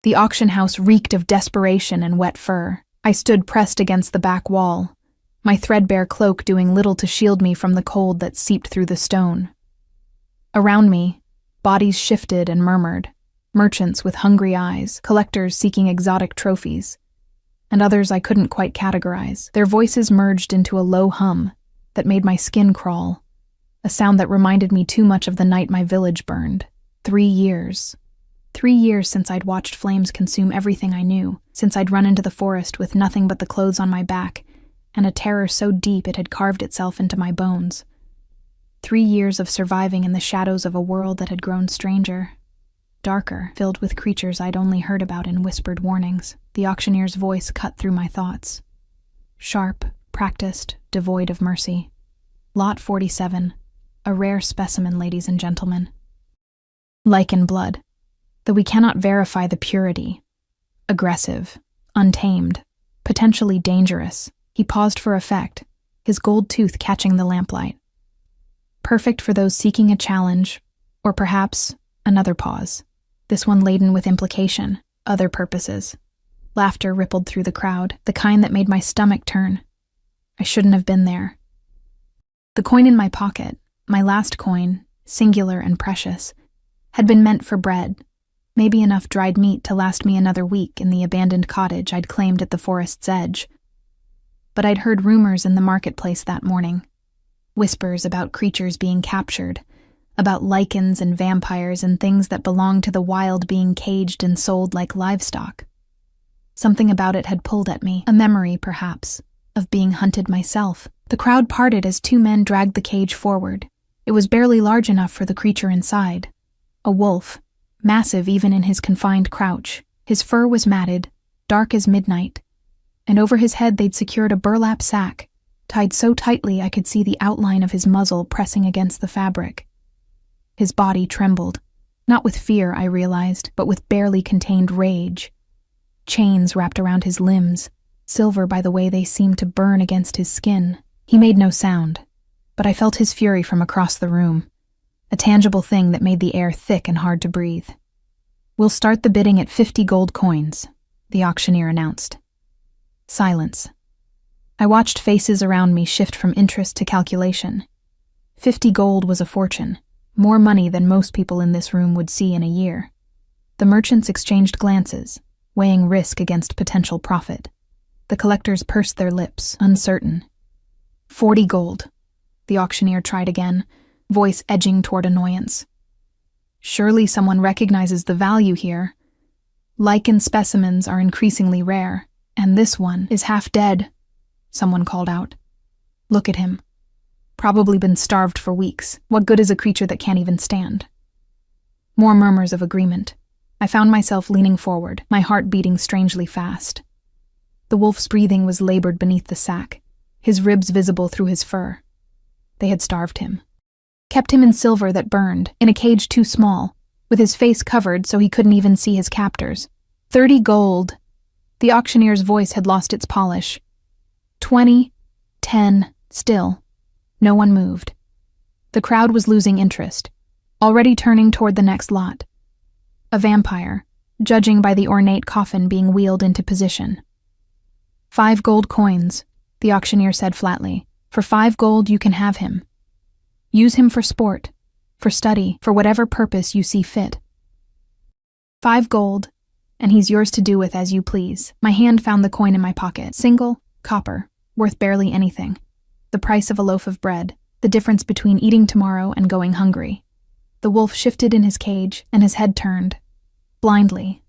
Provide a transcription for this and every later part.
The auction house reeked of desperation and wet fur. I stood pressed against the back wall, my threadbare cloak doing little to shield me from the cold that seeped through the stone. Around me, bodies shifted and murmured, merchants with hungry eyes, collectors seeking exotic trophies, and others I couldn't quite categorize. Their voices merged into a low hum that made my skin crawl, a sound that reminded me too much of the night my village burned. 3 years. 3 years since I'd watched flames consume everything I knew, since I'd run into the forest with nothing but the clothes on my back, and a terror so deep it had carved itself into my bones. 3 years of surviving in the shadows of a world that had grown stranger, darker, filled with creatures I'd only heard about in whispered warnings. The auctioneer's voice cut through my thoughts. Sharp, practiced, devoid of mercy. Lot 47, a rare specimen, ladies and gentlemen. Lycan blood, though we cannot verify the purity. Aggressive, untamed, potentially dangerous. He paused for effect, his gold tooth catching the lamplight. Perfect for those seeking a challenge, or perhaps another pause. This one laden with implication, other purposes. Laughter rippled through the crowd, the kind that made my stomach turn. I shouldn't have been there. The coin in my pocket, my last coin, singular and precious, had been meant for bread, maybe enough dried meat to last me another week in the abandoned cottage I'd claimed at the forest's edge. But I'd heard rumors in the marketplace that morning. Whispers about creatures being captured, about lichens and vampires and things that belonged to the wild being caged and sold like livestock. Something about it had pulled at me, a memory, perhaps, of being hunted myself. The crowd parted as 2 men dragged the cage forward. It was barely large enough for the creature inside. A wolf, massive even in his confined crouch. His fur was matted, dark as midnight, and over his head they'd secured a burlap sack, tied so tightly I could see the outline of his muzzle pressing against the fabric. His body trembled, not with fear, I realized, but with barely contained rage. Chains wrapped around his limbs, silver by the way they seemed to burn against his skin. He made no sound, but I felt his fury from across the room, a tangible thing that made the air thick and hard to breathe. "We'll start the bidding at 50 gold coins," the auctioneer announced. Silence. I watched faces around me shift from interest to calculation. 50 gold was a fortune, more money than most people in this room would see in a year. The merchants exchanged glances, weighing risk against potential profit. The collectors pursed their lips, uncertain. 40 gold. The auctioneer tried again, voice edging toward annoyance. Surely someone recognizes the value here. Lycan specimens are increasingly rare, and this one is half dead, someone called out. Look at him. Probably been starved for weeks. What good is a creature that can't even stand? More murmurs of agreement. I found myself leaning forward, my heart beating strangely fast. The wolf's breathing was labored beneath the sack, his ribs visible through his fur. They had starved him. Kept him in silver that burned, in a cage too small, with his face covered so he couldn't even see his captors. 30 gold. The auctioneer's voice had lost its polish. 20, 10, still. No one moved. The crowd was losing interest, already turning toward the next lot. A vampire, judging by the ornate coffin being wheeled into position. 5 gold coins, the auctioneer said flatly. For 5 gold you can have him. Use him for sport, for study, for whatever purpose you see fit. 5 gold, and he's yours to do with as you please. My hand found the coin in my pocket. Single, copper, worth barely anything. The price of a loaf of bread, the difference between eating tomorrow and going hungry. The wolf shifted in his cage, and his head turned, blindly,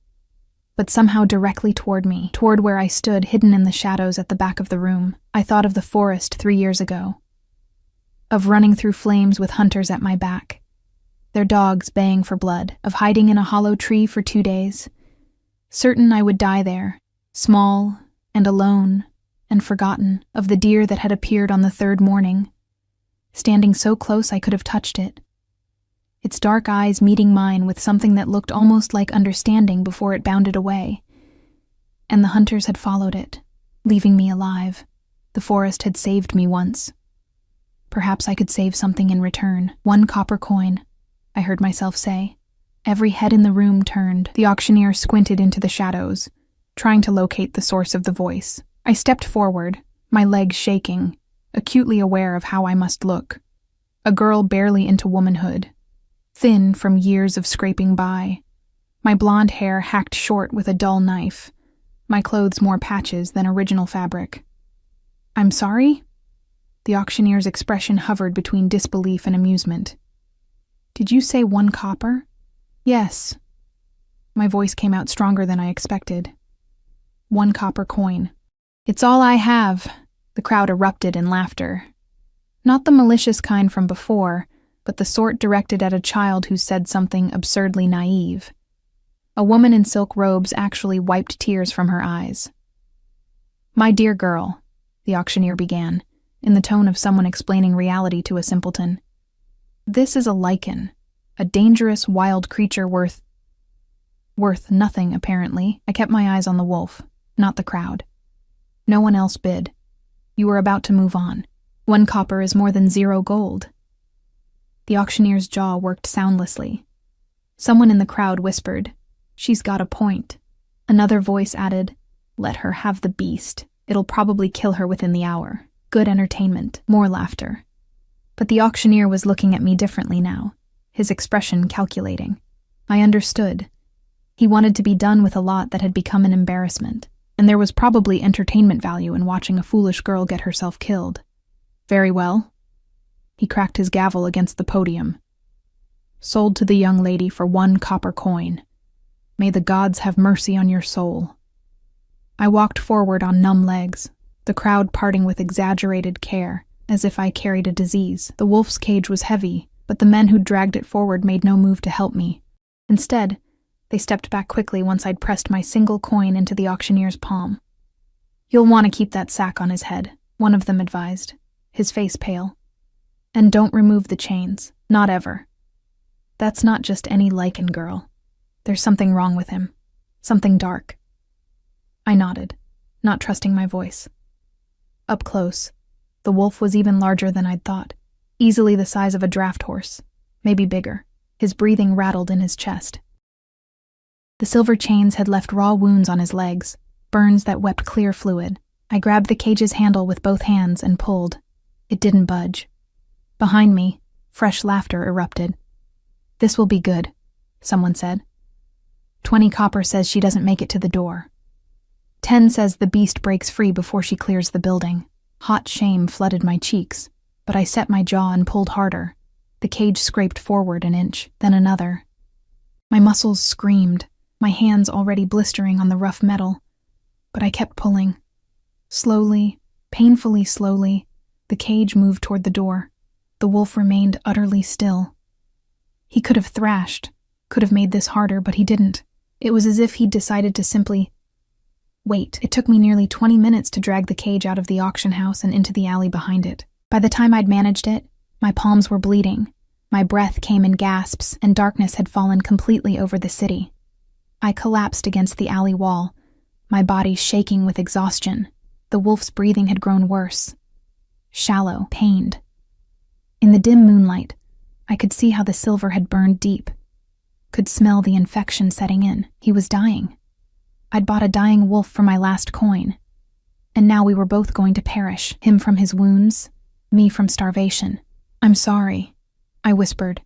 but somehow directly toward me, toward where I stood hidden in the shadows at the back of the room. I thought of the forest 3 years ago, of running through flames with hunters at my back, their dogs baying for blood, of hiding in a hollow tree for 2 days, certain I would die there, small and alone and forgotten, of the deer that had appeared on the 3rd morning, standing so close I could have touched it, its dark eyes meeting mine with something that looked almost like understanding before it bounded away. And the hunters had followed it, leaving me alive. The forest had saved me once. Perhaps I could save something in return. 1 copper coin, I heard myself say, Every head in the room turned. The auctioneer squinted into the shadows, trying to locate the source of the voice. I stepped forward, my legs shaking, acutely aware of how I must look. A girl barely into womanhood, thin from years of scraping by. My blonde hair hacked short with a dull knife, my clothes more patches than original fabric. "I'm sorry?" The auctioneer's expression hovered between disbelief and amusement. "Did you say 1 copper?" "Yes." My voice came out stronger than I expected. 1 copper coin. "It's all I have." The crowd erupted in laughter. Not the malicious kind from before, but the sort directed at a child who said something absurdly naive. A woman in silk robes actually wiped tears from her eyes. "My dear girl," the auctioneer began, in the tone of someone explaining reality to a simpleton. "This is a Lycan, a dangerous, wild creature worth nothing, apparently." I kept my eyes on the wolf, not the crowd. No one else bid. You were about to move on. 1 copper is more than 0 gold. The auctioneer's jaw worked soundlessly. Someone in the crowd whispered, "She's got a point." Another voice added, "Let her have the beast. It'll probably kill her within the hour." Good entertainment. More laughter. But the auctioneer was looking at me differently now, his expression calculating. I understood. He wanted to be done with a lot that had become an embarrassment, and there was probably entertainment value in watching a foolish girl get herself killed. "Very well." He cracked his gavel against the podium. "Sold to the young lady for 1 copper coin. May the gods have mercy on your soul." I walked forward on numb legs, the crowd parting with exaggerated care, as if I carried a disease. The wolf's cage was heavy, but the men who dragged it forward made no move to help me. Instead, they stepped back quickly once I'd pressed my single coin into the auctioneer's palm. "You'll want to keep that sack on his head," one of them advised, his face pale. "And don't remove the chains, not ever. That's not just any Lycan girl. There's something wrong with him. Something dark." I nodded, not trusting my voice. Up close, the wolf was even larger than I'd thought, easily the size of a draft horse, maybe bigger. His breathing rattled in his chest. The silver chains had left raw wounds on his legs, burns that wept clear fluid. I grabbed the cage's handle with both hands and pulled. It didn't budge. Behind me, fresh laughter erupted. "This will be good," someone said. 20 copper says she doesn't make it to the door. 10 says the beast breaks free before she clears the building. Hot shame flooded my cheeks, but I set my jaw and pulled harder. The cage scraped forward an inch, then another. My muscles screamed, my hands already blistering on the rough metal. But I kept pulling. Slowly, painfully slowly, the cage moved toward the door. The wolf remained utterly still. He could have thrashed, could have made this harder, but he didn't. It was as if he'd decided to simply wait. It took me nearly 20 minutes to drag the cage out of the auction house and into the alley behind it. By the time I'd managed it, my palms were bleeding. My breath came in gasps, and darkness had fallen completely over the city. I collapsed against the alley wall, my body shaking with exhaustion. The wolf's breathing had grown worse. Shallow, pained. In the dim moonlight, I could see how the silver had burned deep. Could smell the infection setting in. He was dying. I'd bought a dying wolf for my last coin. And now we were both going to perish. Him from his wounds, me from starvation. "I'm sorry," I whispered,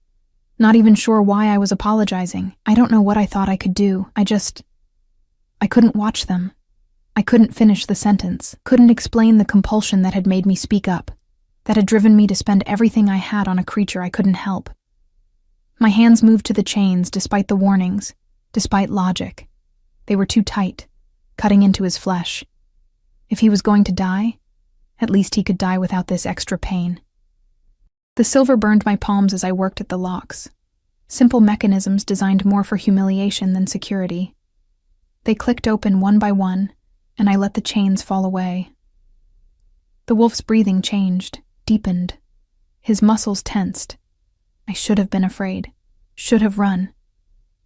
not even sure why I was apologizing. I don't know what I thought I could do. I couldn't watch them. I couldn't finish the sentence, couldn't explain the compulsion that had made me speak up, that had driven me to spend everything I had on a creature I couldn't help. My hands moved to the chains despite the warnings, despite logic. They were too tight, cutting into his flesh. If he was going to die, at least he could die without this extra pain. The silver burned my palms as I worked at the locks. Simple mechanisms designed more for humiliation than security. They clicked open one by one, and I let the chains fall away. The wolf's breathing changed, deepened. His muscles tensed. I should have been afraid, should have run.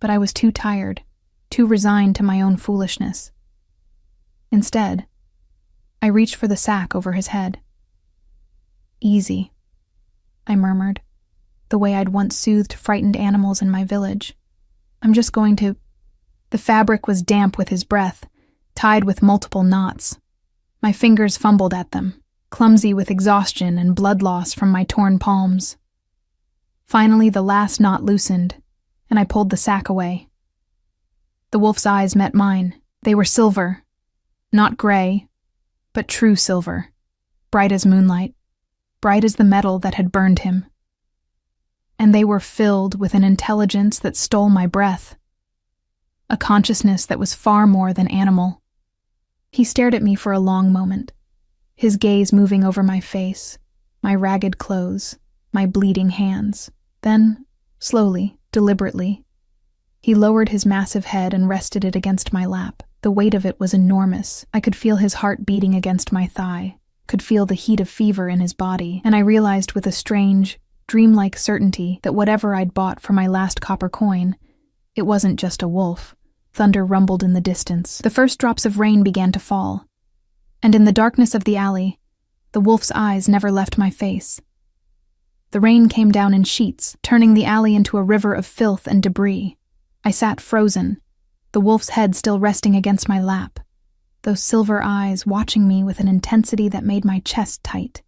But I was too tired, too resigned to my own foolishness. Instead, I reached for the sack over his head. "Easy," I murmured, the way I'd once soothed frightened animals in my village. I'm just going to... The fabric was damp with his breath, tied with multiple knots. My fingers fumbled at them, clumsy with exhaustion and blood loss from my torn palms. Finally, the last knot loosened, and I pulled the sack away. The wolf's eyes met mine. They were silver. Not gray, but true silver. Bright as moonlight. Bright as the metal that had burned him. And they were filled with an intelligence that stole my breath. A consciousness that was far more than animal. He stared at me for a long moment, his gaze moving over my face, my ragged clothes, my bleeding hands. Then, slowly, deliberately, he lowered his massive head and rested it against my lap. The weight of it was enormous. I could feel his heart beating against my thigh, could feel the heat of fever in his body, and I realized with a strange, dreamlike certainty that whatever I'd bought for my last copper coin, it wasn't just a wolf. Thunder rumbled in the distance. The first drops of rain began to fall, and in the darkness of the alley, the wolf's eyes never left my face. The rain came down in sheets, turning the alley into a river of filth and debris. I sat frozen, the wolf's head still resting against my lap, those silver eyes watching me with an intensity that made my chest tight.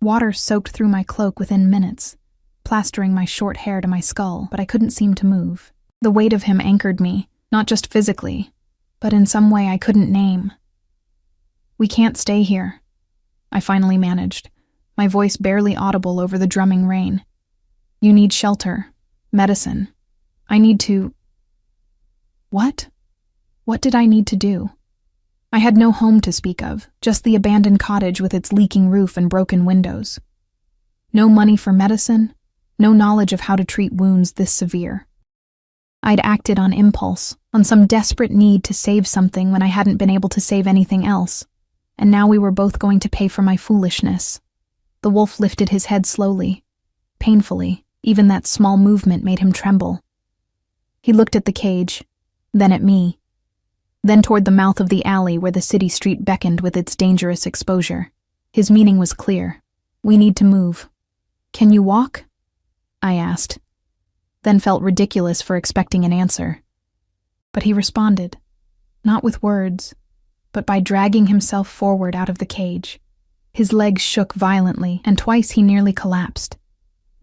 Water soaked through my cloak within minutes, plastering my short hair to my skull, but I couldn't seem to move. The weight of him anchored me, not just physically, but in some way I couldn't name. "We can't stay here," I finally managed, my voice barely audible over the drumming rain. "You need shelter, medicine. I need to..." What? What did I need to do? I had no home to speak of, just the abandoned cottage with its leaking roof and broken windows. No money for medicine, no knowledge of how to treat wounds this severe. I'd acted on impulse, on some desperate need to save something when I hadn't been able to save anything else, and now we were both going to pay for my foolishness. The wolf lifted his head slowly, painfully. Even that small movement made him tremble. He looked at the cage, then at me, then toward the mouth of the alley where the city street beckoned with its dangerous exposure. His meaning was clear. "We need to move." "Can you walk?" I asked, then felt ridiculous for expecting an answer. But he responded, not with words, but by dragging himself forward out of the cage. His legs shook violently, and twice he nearly collapsed.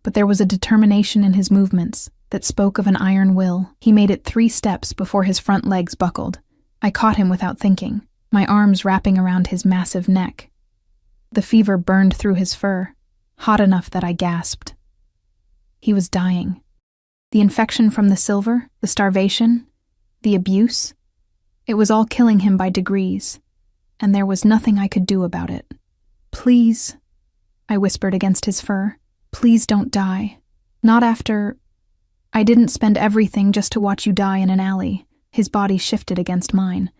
But there was a determination in his movements that spoke of an iron will. He made it 3 steps before his front legs buckled. I caught him without thinking, my arms wrapping around his massive neck. The fever burned through his fur, hot enough that I gasped. He was dying. The infection from the silver, the starvation, the abuse, it was all killing him by degrees, and there was nothing I could do about it. "Please," I whispered against his fur, "please don't die. Not after... I didn't spend everything just to watch you die in an alley." His body shifted against mine,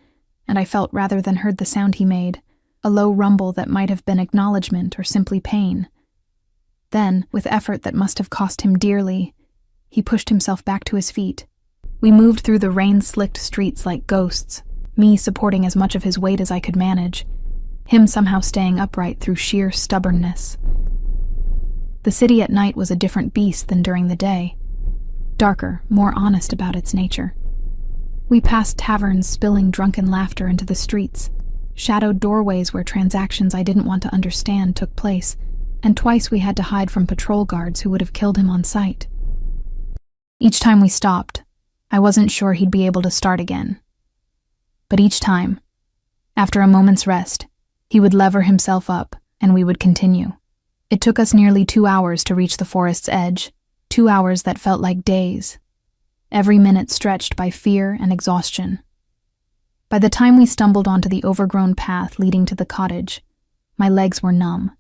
and I felt rather than heard the sound he made, a low rumble that might have been acknowledgement or simply pain. Then, with effort that must have cost him dearly, he pushed himself back to his feet. We moved through the rain-slicked streets like ghosts, me supporting as much of his weight as I could manage, him somehow staying upright through sheer stubbornness. The city at night was a different beast than during the day, darker, more honest about its nature. We passed taverns spilling drunken laughter into the streets, shadowed doorways where transactions I didn't want to understand took place, and twice we had to hide from patrol guards who would have killed him on sight. Each time we stopped, I wasn't sure he'd be able to start again. But each time, after a moment's rest, he would lever himself up, and we would continue. It took us nearly 2 hours to reach the forest's edge, 2 hours that felt like days, every minute stretched by fear and exhaustion. By the time we stumbled onto the overgrown path leading to the cottage, my legs were numb,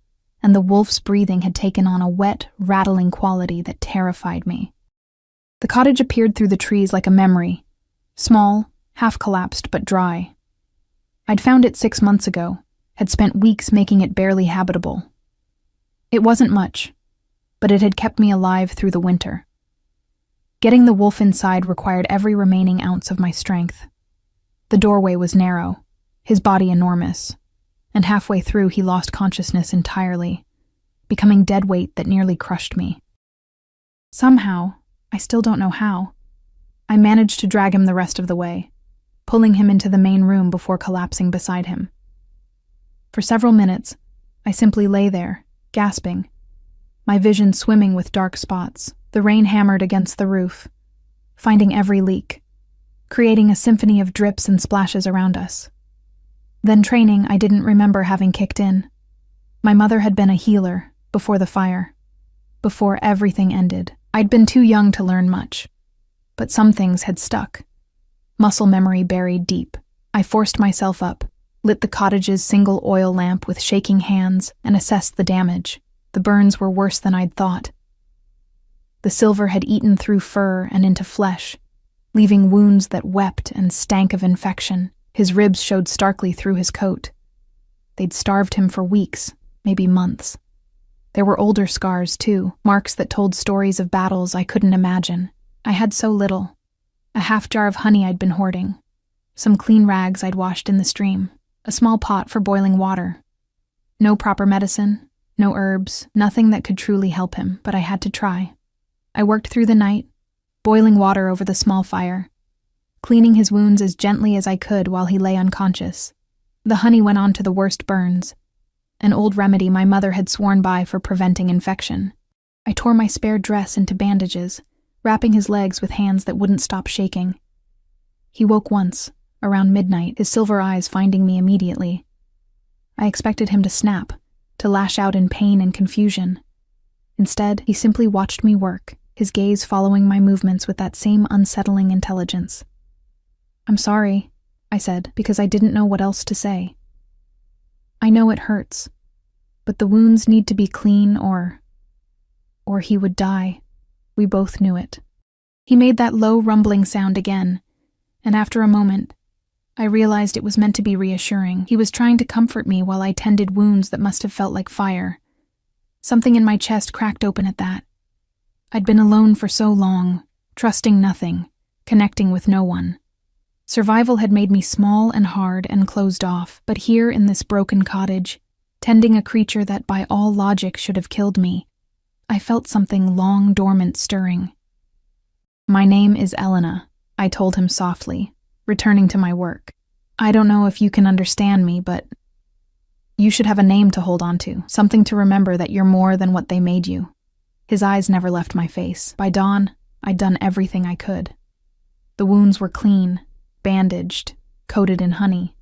and the wolf's breathing had taken on a wet, rattling quality that terrified me. The cottage appeared through the trees like a memory, small, half-collapsed but dry. I'd found it 6 months ago, had spent weeks making it barely habitable. It wasn't much, but it had kept me alive through the winter. Getting the wolf inside required every remaining ounce of my strength. The doorway was narrow, his body enormous, and halfway through he lost consciousness entirely, becoming dead weight that nearly crushed me. Somehow, I still don't know how, I managed to drag him the rest of the way, pulling him into the main room before collapsing beside him. For several minutes, I simply lay there, gasping, my vision swimming with dark spots. The rain hammered against the roof, finding every leak, creating a symphony of drips and splashes around us. Then training I didn't remember having kicked in. My mother had been a healer before the fire, before everything ended. I'd been too young to learn much, but some things had stuck. Muscle memory buried deep. I forced myself up, lit the cottage's single oil lamp with shaking hands, and assessed the damage. The burns were worse than I'd thought. The silver had eaten through fur and into flesh, leaving wounds that wept and stank of infection. His ribs showed starkly through his coat. They'd starved him for weeks, maybe months. There were older scars, too, marks that told stories of battles I couldn't imagine. I had so little. A half jar of honey I'd been hoarding, some clean rags I'd washed in the stream, a small pot for boiling water. No proper medicine, no herbs, nothing that could truly help him, but I had to try. I worked through the night, boiling water over the small fire, cleaning his wounds as gently as I could while he lay unconscious. The honey went on to the worst burns, an old remedy my mother had sworn by for preventing infection. I tore my spare dress into bandages, wrapping his legs with hands that wouldn't stop shaking. He woke once, around midnight, his silver eyes finding me immediately. I expected him to snap, to lash out in pain and confusion. Instead, he simply watched me work, his gaze following my movements with that same unsettling intelligence. "I'm sorry," I said, because I didn't know what else to say. "I know it hurts, but the wounds need to be clean or he would die." We both knew it. He made that low rumbling sound again, and after a moment, I realized it was meant to be reassuring. He was trying to comfort me while I tended wounds that must have felt like fire. Something in my chest cracked open at that. I'd been alone for so long, trusting nothing, connecting with no one. Survival had made me small and hard and closed off, but here in this broken cottage, tending a creature that by all logic should have killed me, I felt something long dormant stirring. "My name is Elena," I told him softly, returning to my work. "I don't know if you can understand me, but you should have a name to hold on to, something to remember that you're more than what they made you." His eyes never left my face. By dawn, I'd done everything I could. The wounds were clean, bandaged, coated in honey.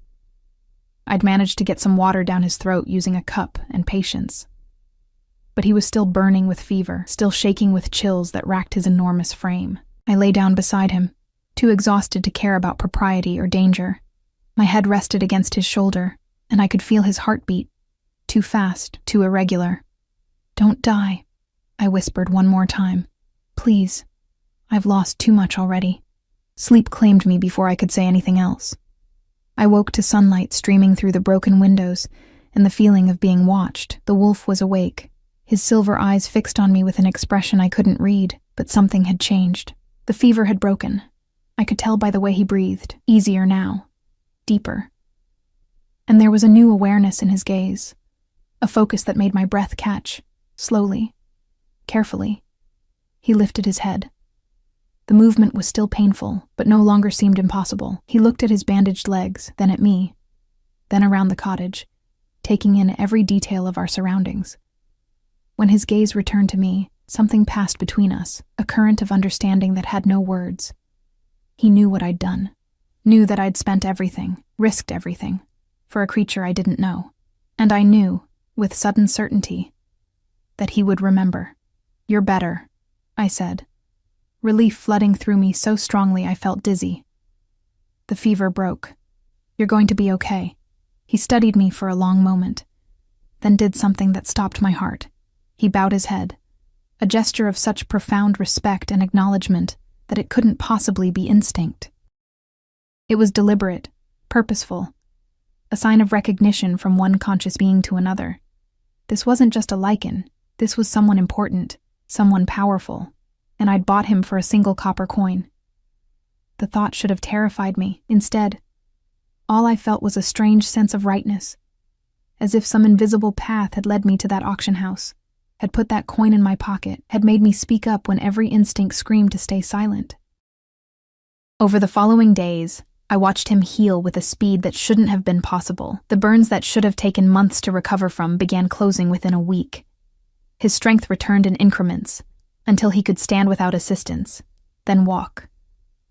I'd managed to get some water down his throat using a cup and patience. But he was still burning with fever, still shaking with chills that racked his enormous frame. I lay down beside him, too exhausted to care about propriety or danger. My head rested against his shoulder, and I could feel his heartbeat, too fast, too irregular. "Don't die," I whispered one more time. "Please. I've lost too much already." Sleep claimed me before I could say anything else. I woke to sunlight streaming through the broken windows and the feeling of being watched. The wolf was awake, his silver eyes fixed on me with an expression I couldn't read, but something had changed. The fever had broken. I could tell by the way he breathed, easier now, deeper. And there was a new awareness in his gaze, a focus that made my breath catch, slowly, carefully. He lifted his head. The movement was still painful, but no longer seemed impossible. He looked at his bandaged legs, then at me, then around the cottage, taking in every detail of our surroundings. When his gaze returned to me, something passed between us, a current of understanding that had no words. He knew what I'd done, knew that I'd spent everything, risked everything, for a creature I didn't know. And I knew, with sudden certainty, that he would remember. "You're better," I said, relief flooding through me so strongly I felt dizzy. The fever broke. "You're going to be okay." He studied me for a long moment, then did something that stopped my heart. He bowed his head, a gesture of such profound respect and acknowledgement that it couldn't possibly be instinct. It was deliberate, purposeful, a sign of recognition from one conscious being to another. This wasn't just a Lycan, this was someone important, someone powerful, and I'd bought him for a single copper coin. The thought should have terrified me. Instead, all I felt was a strange sense of rightness, as if some invisible path had led me to that auction house, had put that coin in my pocket, had made me speak up when every instinct screamed to stay silent. Over the following days, I watched him heal with a speed that shouldn't have been possible. The burns that should have taken months to recover from began closing within a week. His strength returned in increments, until he could stand without assistance, then walk,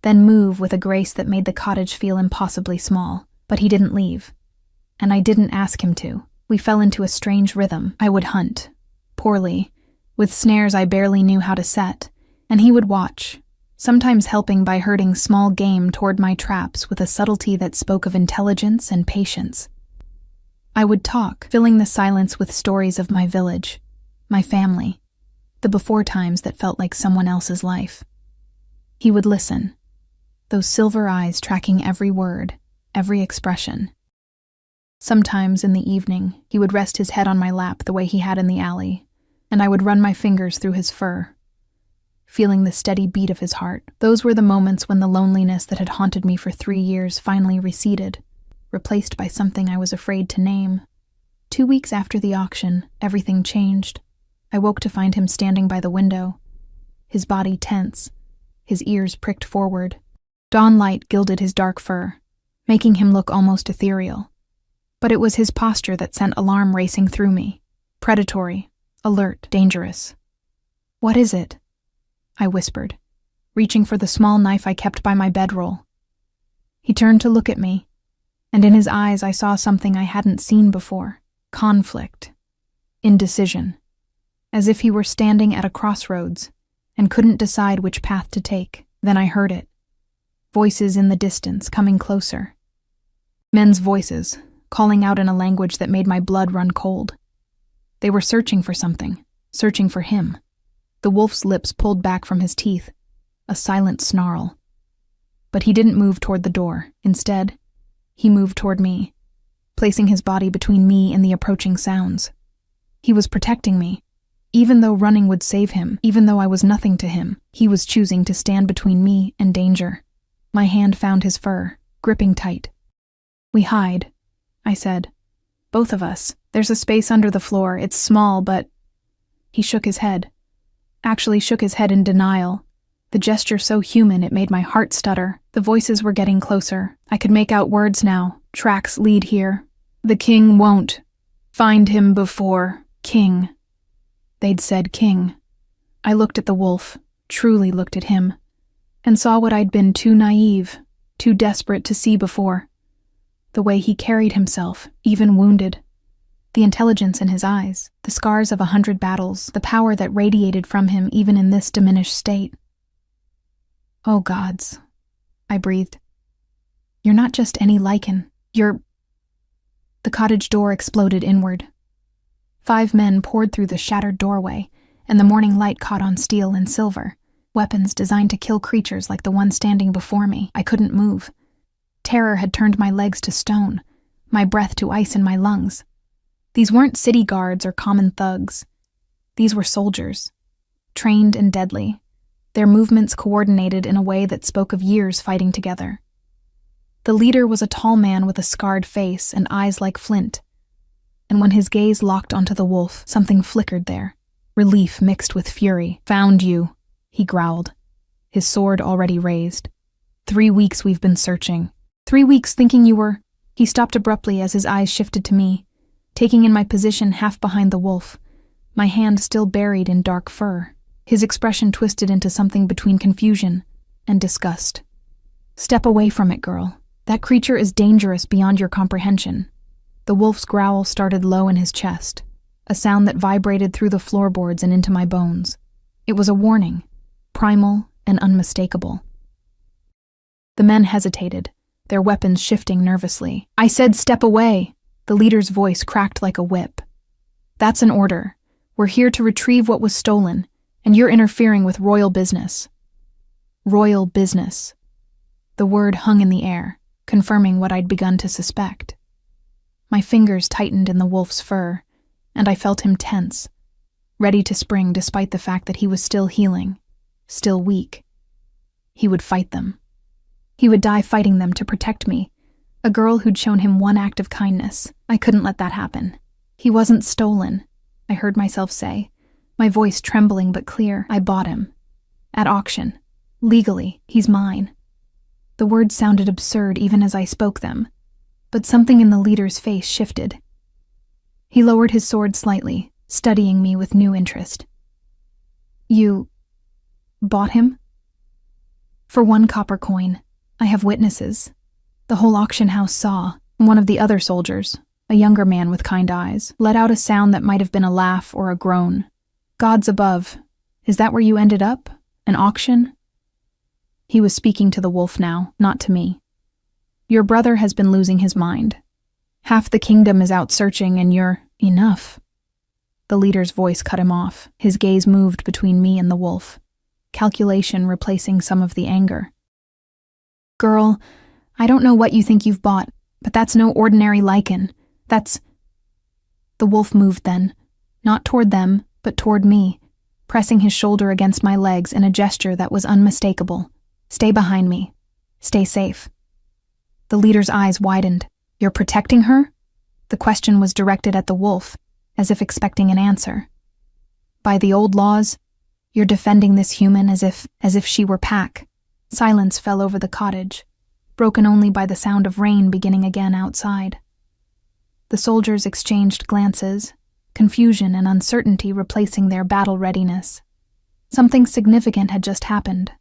then move with a grace that made the cottage feel impossibly small. But he didn't leave, and I didn't ask him to. We fell into a strange rhythm. I would hunt, poorly, with snares I barely knew how to set, and he would watch, sometimes helping by herding small game toward my traps with a subtlety that spoke of intelligence and patience. I would talk, filling the silence with stories of my village, my family, the before times that felt like someone else's life. He would listen, those silver eyes tracking every word, every expression. Sometimes in the evening, he would rest his head on my lap the way he had in the alley, and I would run my fingers through his fur, feeling the steady beat of his heart. Those were the moments when the loneliness that had haunted me for 3 years finally receded, replaced by something I was afraid to name. 2 weeks after the auction, everything changed. I woke to find him standing by the window, his body tense, his ears pricked forward. Dawn light gilded his dark fur, making him look almost ethereal. But it was his posture that sent alarm racing through me. Predatory, alert, dangerous. "What is it?" I whispered, reaching for the small knife I kept by my bedroll. He turned to look at me, and in his eyes I saw something I hadn't seen before: conflict, indecision, as if he were standing at a crossroads and couldn't decide which path to take. Then I heard it. Voices in the distance, coming closer. Men's voices, calling out in a language that made my blood run cold. They were searching for something, searching for him. The wolf's lips pulled back from his teeth, a silent snarl. But he didn't move toward the door. Instead, he moved toward me, placing his body between me and the approaching sounds. He was protecting me. Even though running would save him, even though I was nothing to him, he was choosing to stand between me and danger. My hand found his fur, gripping tight. "We hide," I said. "Both of us. There's a space under the floor. It's small, but—" He shook his head. Actually shook his head in denial. The gesture so human it made my heart stutter. The voices were getting closer. I could make out words now. Tracks lead here. "The king won't. Find him before. King." They'd said king. I looked at the wolf, truly looked at him, and saw what I'd been too naive, too desperate to see before. The way he carried himself, even wounded. The intelligence in his eyes, the scars of 100 battles, the power that radiated from him even in this diminished state. "Oh gods," I breathed. "You're not just any Lycan. You're—" The cottage door exploded inward. 5 men poured through the shattered doorway, and the morning light caught on steel and silver, weapons designed to kill creatures like the one standing before me. I couldn't move. Terror had turned my legs to stone, my breath to ice in my lungs. These weren't city guards or common thugs. These were soldiers, trained and deadly, their movements coordinated in a way that spoke of years fighting together. The leader was a tall man with a scarred face and eyes like flint, and when his gaze locked onto the wolf, something flickered there, relief mixed with fury. "Found you," he growled, his sword already raised. 3 weeks we've been searching. 3 weeks thinking you were—" He stopped abruptly as his eyes shifted to me, taking in my position half behind the wolf, my hand still buried in dark fur. His expression twisted into something between confusion and disgust. "Step away from it, girl. That creature is dangerous beyond your comprehension." The wolf's growl started low in his chest, a sound that vibrated through the floorboards and into my bones. It was a warning, primal and unmistakable. The men hesitated, their weapons shifting nervously. "I said step away!" The leader's voice cracked like a whip. "That's an order. We're here to retrieve what was stolen, and you're interfering with royal business." Royal business. The word hung in the air, confirming what I'd begun to suspect. My fingers tightened in the wolf's fur, and I felt him tense, ready to spring despite the fact that he was still healing, still weak. He would fight them. He would die fighting them to protect me, a girl who'd shown him one act of kindness. I couldn't let that happen. "He wasn't stolen," I heard myself say, my voice trembling but clear. "I bought him. At auction. Legally, he's mine." The words sounded absurd even as I spoke them, but something in the leader's face shifted. He lowered his sword slightly, studying me with new interest. You bought him? For 1 copper coin. I have witnesses. The whole auction house saw. One of the other soldiers, a younger man with kind eyes, let out a sound that might have been a laugh or a groan. Gods above, is that where you ended up? An auction? He was speaking to the wolf now, not to me. Your brother has been losing his mind. Half the kingdom is out searching and you're enough. The leader's voice cut him off. His gaze moved between me and the wolf, calculation replacing some of the anger. Girl, I don't know what you think you've bought, but that's no ordinary Lycan. That's... The wolf moved then, not toward them, but toward me, pressing his shoulder against my legs in a gesture that was unmistakable. Stay behind me. Stay safe. The leader's eyes widened. You're protecting her? The question was directed at the wolf, as if expecting an answer. By the old laws, you're defending this human as if she were pack. Silence fell over the cottage, broken only by the sound of rain beginning again outside. The soldiers exchanged glances, confusion and uncertainty replacing their battle readiness. Something significant had just happened,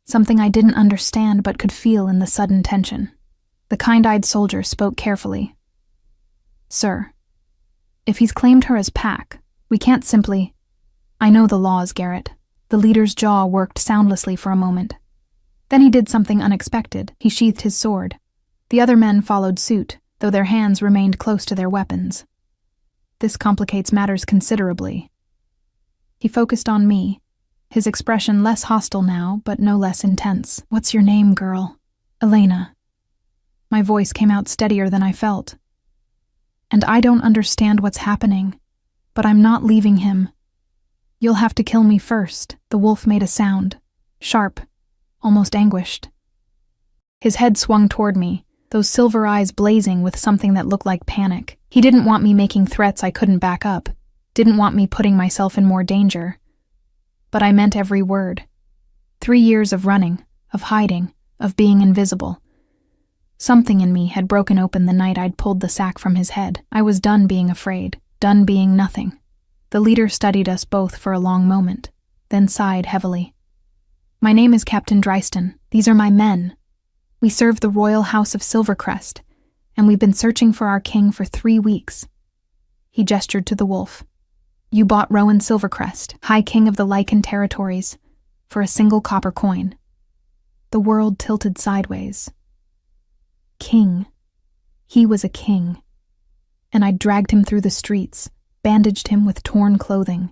something I didn't understand but could feel in the sudden tension. The kind-eyed soldier spoke carefully. Sir, if he's claimed her as pack, we can't simply... I know the laws, Garrett. The leader's jaw worked soundlessly for a moment. Then he did something unexpected. He sheathed his sword. The other men followed suit, though their hands remained close to their weapons. This complicates matters considerably. He focused on me, his expression less hostile now, but no less intense. What's your name, girl? Elena. My voice came out steadier than I felt. And I don't understand what's happening, but I'm not leaving him. You'll have to kill me first. The wolf made a sound, sharp, almost anguished. His head swung toward me, those silver eyes blazing with something that looked like panic. He didn't want me making threats I couldn't back up, didn't want me putting myself in more danger. But I meant every word. 3 years of running, of hiding, of being invisible. Something in me had broken open the night I'd pulled the sack from his head. I was done being afraid, done being nothing. The leader studied us both for a long moment, then sighed heavily. My name is Captain Dryston. These are my men. We serve the royal house of Silvercrest, and we've been searching for our king for 3 weeks. He gestured to the wolf. You bought Rowan Silvercrest, High King of the Lycan territories, for a single copper coin. The world tilted sideways. King. He was a king. And I'd dragged him through the streets, bandaged him with torn clothing,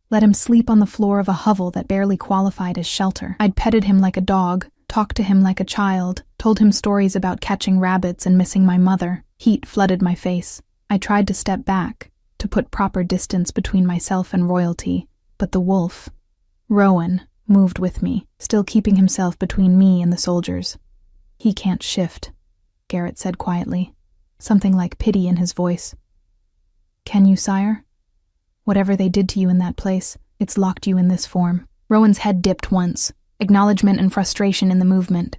let him sleep on the floor of a hovel that barely qualified as shelter. I'd petted him like a dog, talked to him like a child, told him stories about catching rabbits and missing my mother. Heat flooded my face. I tried to step back, to put proper distance between myself and royalty, but the wolf, Rowan, moved with me, still keeping himself between me and the soldiers. He can't shift, Garrett said quietly, something like pity in his voice. Can you, sire? Whatever they did to you in that place, it's locked you in this form. Rowan's head dipped once, acknowledgement and frustration in the movement.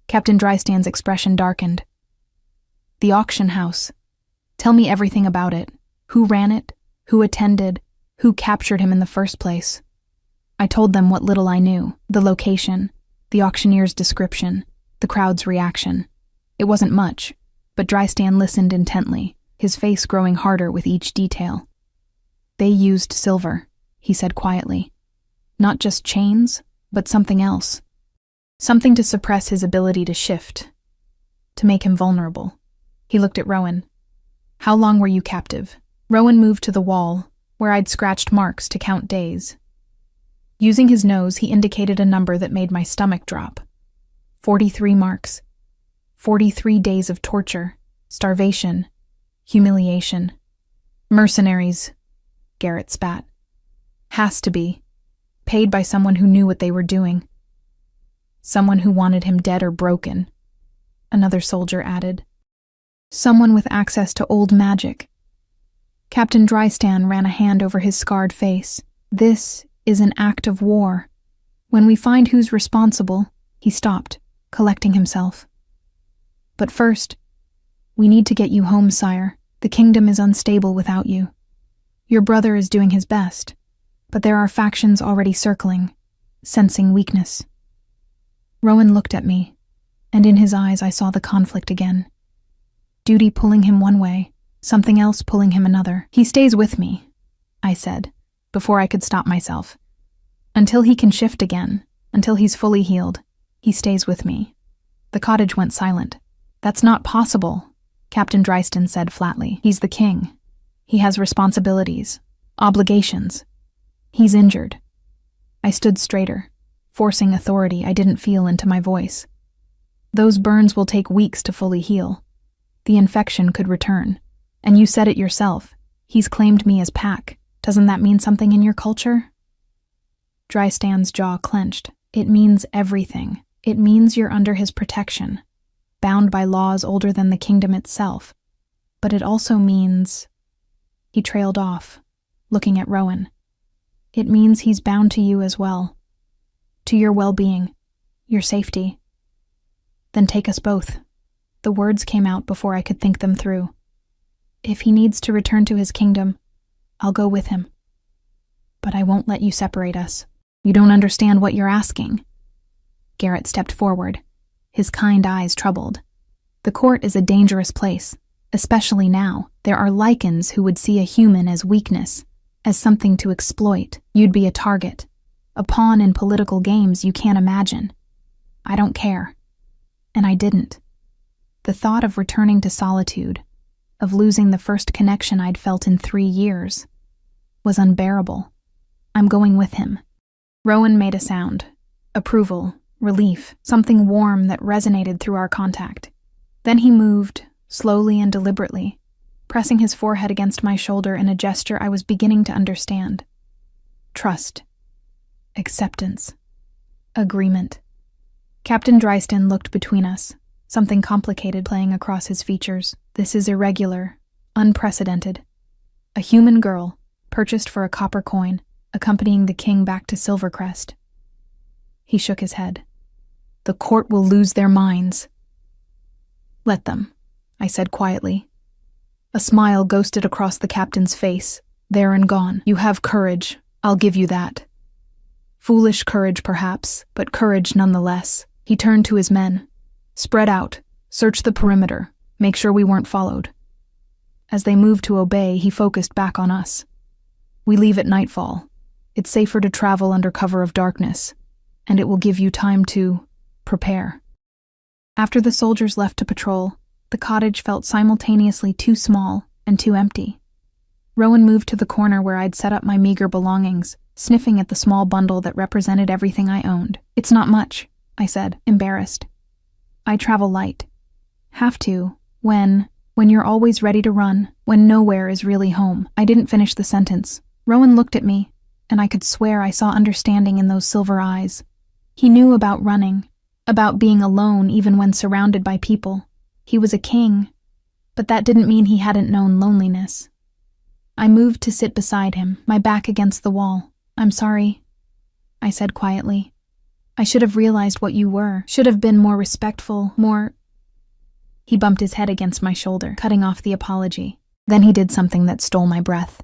Captain Drystan's expression darkened. The auction house. Tell me everything about it. Who ran it? Who attended? Who captured him in the first place? I told them what little I knew, the location, the auctioneer's description, the crowd's reaction. It wasn't much, but Drystan listened intently, his face growing harder with each detail. They used silver, he said quietly. Not just chains, but something else. Something to suppress his ability to shift, to make him vulnerable. He looked at Rowan. How long were you captive? Rowan moved to the wall, where I'd scratched marks to count days. Using his nose, he indicated a number that made my stomach drop. 43 marks. 43 days of torture, starvation, humiliation. Mercenaries, Garrett spat. Has to be. Paid by someone who knew what they were doing. Someone who wanted him dead or broken, another soldier added. Someone with access to old magic. Captain Drystan ran a hand over his scarred face. This is an act of war. When we find who's responsible, he stopped, collecting himself. But first, we need to get you home, sire. The kingdom is unstable without you. Your brother is doing his best, but there are factions already circling, sensing weakness. Rowan looked at me, and in his eyes I saw the conflict again. Duty pulling him one way, something else pulling him another. He stays with me, I said, before I could stop myself. Until he can shift again, until he's fully healed, he stays with me. The cottage went silent. That's not possible, Captain Dryston said flatly. He's the king. He has responsibilities, obligations. He's injured. I stood straighter, forcing authority I didn't feel into my voice. Those burns will take weeks to fully heal. The infection could return. And you said it yourself. He's claimed me as Pack. Doesn't that mean something in your culture? Drystan's jaw clenched. It means everything. It means you're under his protection, bound by laws older than the kingdom itself. But it also means... He trailed off, looking at Rowan. It means he's bound to you as well. To your well-being, your safety. Then take us both. The words came out before I could think them through. If he needs to return to his kingdom, I'll go with him. But I won't let you separate us. You don't understand what you're asking. Garrett stepped forward, his kind eyes troubled. The court is a dangerous place, especially now. There are Lycans who would see a human as weakness, as something to exploit. You'd be a target, a pawn in political games you can't imagine. I don't care. And I didn't. The thought of returning to solitude, of losing the first connection I'd felt in 3 years, was unbearable. I'm going with him. Rowan made a sound. Approval, relief, something warm that resonated through our contact. Then he moved, slowly and deliberately, pressing his forehead against my shoulder in a gesture I was beginning to understand. Trust. Acceptance. Agreement. Captain Dryston looked between us, something complicated playing across his features. This is irregular, unprecedented. A human girl, purchased for a copper coin, accompanying the king back to Silvercrest. He shook his head. The court will lose their minds. Let them, I said quietly. A smile ghosted across the captain's face, there and gone. You have courage, I'll give you that. Foolish courage, perhaps, but courage nonetheless. He turned to his men. Spread out, search the perimeter, make sure we weren't followed. As they moved to obey, he focused back on us. We leave at nightfall. It's safer to travel under cover of darkness, and it will give you time to prepare. After the soldiers left to patrol, the cottage felt simultaneously too small and too empty. Rowan moved to the corner where I'd set up my meager belongings, sniffing at the small bundle that represented everything I owned. It's not much, I said, embarrassed. I travel light. Have to, when you're always ready to run, when nowhere is really home. I didn't finish the sentence. Rowan looked at me, and I could swear I saw understanding in those silver eyes. He knew about running, about being alone even when surrounded by people. He was a king, but that didn't mean he hadn't known loneliness. I moved to sit beside him, my back against the wall. I'm sorry, I said quietly. I should have realized what you were, should have been more respectful, more... He bumped his head against my shoulder, cutting off the apology. Then he did something that stole my breath.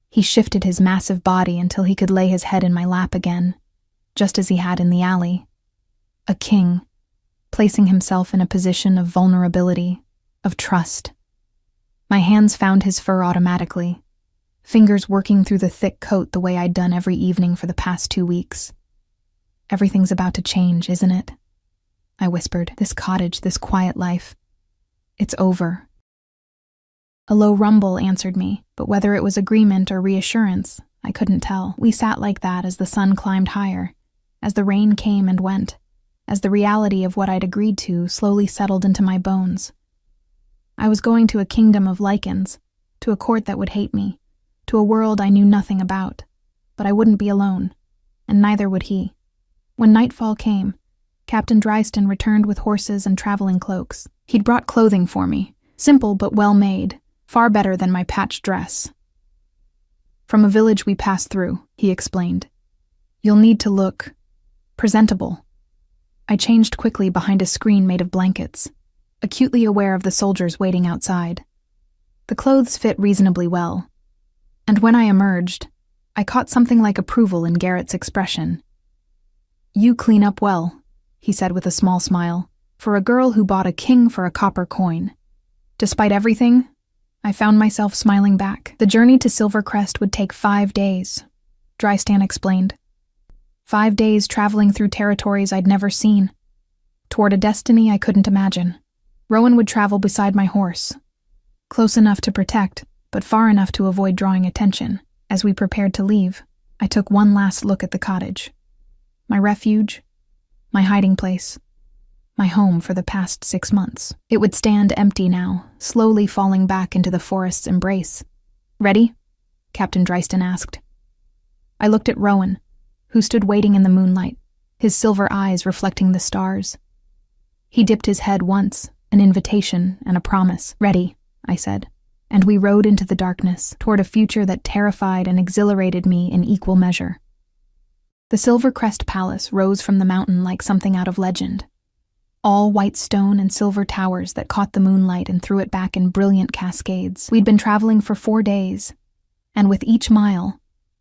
He shifted his massive body until he could lay his head in my lap again, just as he had in the alley. A king, placing himself in a position of vulnerability, of trust. My hands found his fur automatically, fingers working through the thick coat the way I'd done every evening for the past 2 weeks. Everything's about to change, isn't it? I whispered. This cottage, this quiet life. It's over. A low rumble answered me, but whether it was agreement or reassurance, I couldn't tell. We sat like that as the sun climbed higher, as the rain came and went, as the reality of what I'd agreed to slowly settled into my bones. I was going to a kingdom of Lycans, to a court that would hate me, to a world I knew nothing about, but I wouldn't be alone, and neither would he. When nightfall came, Captain Dryston returned with horses and traveling cloaks. He'd brought clothing for me, simple but well-made, far better than my patched dress. From a village we passed through, he explained. You'll need to look presentable. I changed quickly behind a screen made of blankets, acutely aware of the soldiers waiting outside. The clothes fit reasonably well, and when I emerged, I caught something like approval in Garrett's expression. "You clean up well," he said with a small smile, "for a girl who bought a king for a copper coin." Despite everything, I found myself smiling back. The journey to Silvercrest would take 5 days, Drystan explained. 5 days traveling through territories I'd never seen, toward a destiny I couldn't imagine. Rowan would travel beside my horse, close enough to protect, but far enough to avoid drawing attention. As we prepared to leave, I took one last look at the cottage. My refuge, my hiding place, my home for the past 6 months. It would stand empty now, slowly falling back into the forest's embrace. "Ready?" Captain Drystan asked. I looked at Rowan, who stood waiting in the moonlight, his silver eyes reflecting the stars. He dipped his head once, an invitation and a promise. "Ready," I said, and we rode into the darkness, toward a future that terrified and exhilarated me in equal measure. The Silvercrest Palace rose from the mountain like something out of legend. All white stone and silver towers that caught the moonlight and threw it back in brilliant cascades. We'd been traveling for 4 days, and with each mile,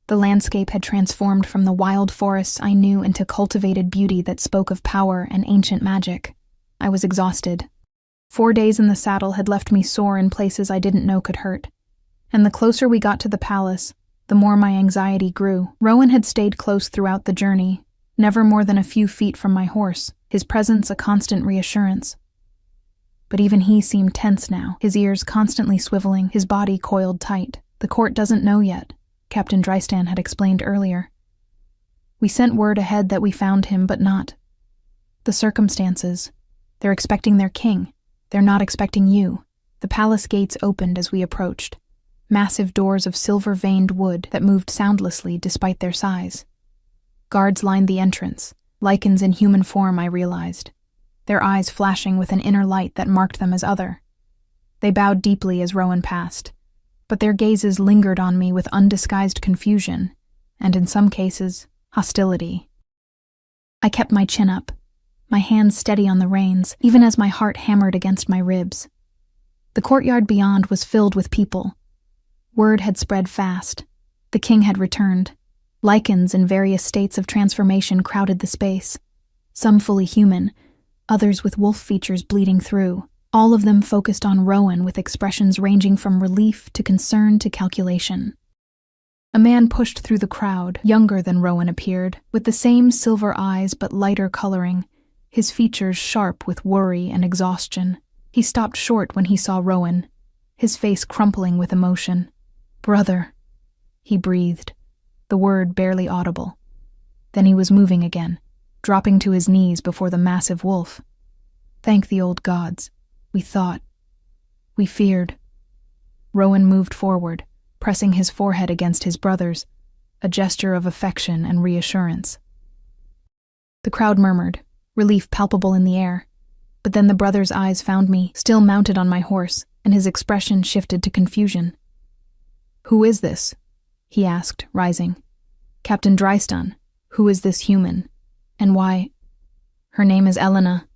the landscape had transformed from the wild forests I knew into cultivated beauty that spoke of power and ancient magic. I was exhausted. 4 days in the saddle had left me sore in places I didn't know could hurt, and the closer we got to the palace, the more my anxiety grew. Rowan had stayed close throughout the journey, never more than a few feet from my horse, his presence a constant reassurance. But even he seemed tense now, his ears constantly swiveling, his body coiled tight. "The court doesn't know yet," Captain Drystan had explained earlier. "We sent word ahead that we found him, but not. The circumstances. They're expecting their king. They're not expecting you." The palace gates opened as we approached, massive doors of silver-veined wood that moved soundlessly despite their size. Guards lined the entrance, Lycans in human form, I realized, their eyes flashing with an inner light that marked them as other. They bowed deeply as Rowan passed, but their gazes lingered on me with undisguised confusion, and in some cases, hostility. I kept my chin up, my hands steady on the reins, even as my heart hammered against my ribs. The courtyard beyond was filled with people. Word had spread fast. The king had returned. Lycans in various states of transformation crowded the space, some fully human, others with wolf features bleeding through, all of them focused on Rowan with expressions ranging from relief to concern to calculation. A man pushed through the crowd, younger than Rowan appeared, with the same silver eyes but lighter coloring, his features sharp with worry and exhaustion. He stopped short when he saw Rowan, his face crumpling with emotion. "Brother," he breathed, the word barely audible. Then he was moving again, dropping to his knees before the massive wolf. "Thank the old gods. We thought. We feared." Rowan moved forward, pressing his forehead against his brother's, a gesture of affection and reassurance. The crowd murmured, relief palpable in the air, but then the brother's eyes found me, still mounted on my horse, and his expression shifted to confusion. "Who is this?" he asked, rising. "Captain Drystan, who is this human? And why—" "Her name is Elena,"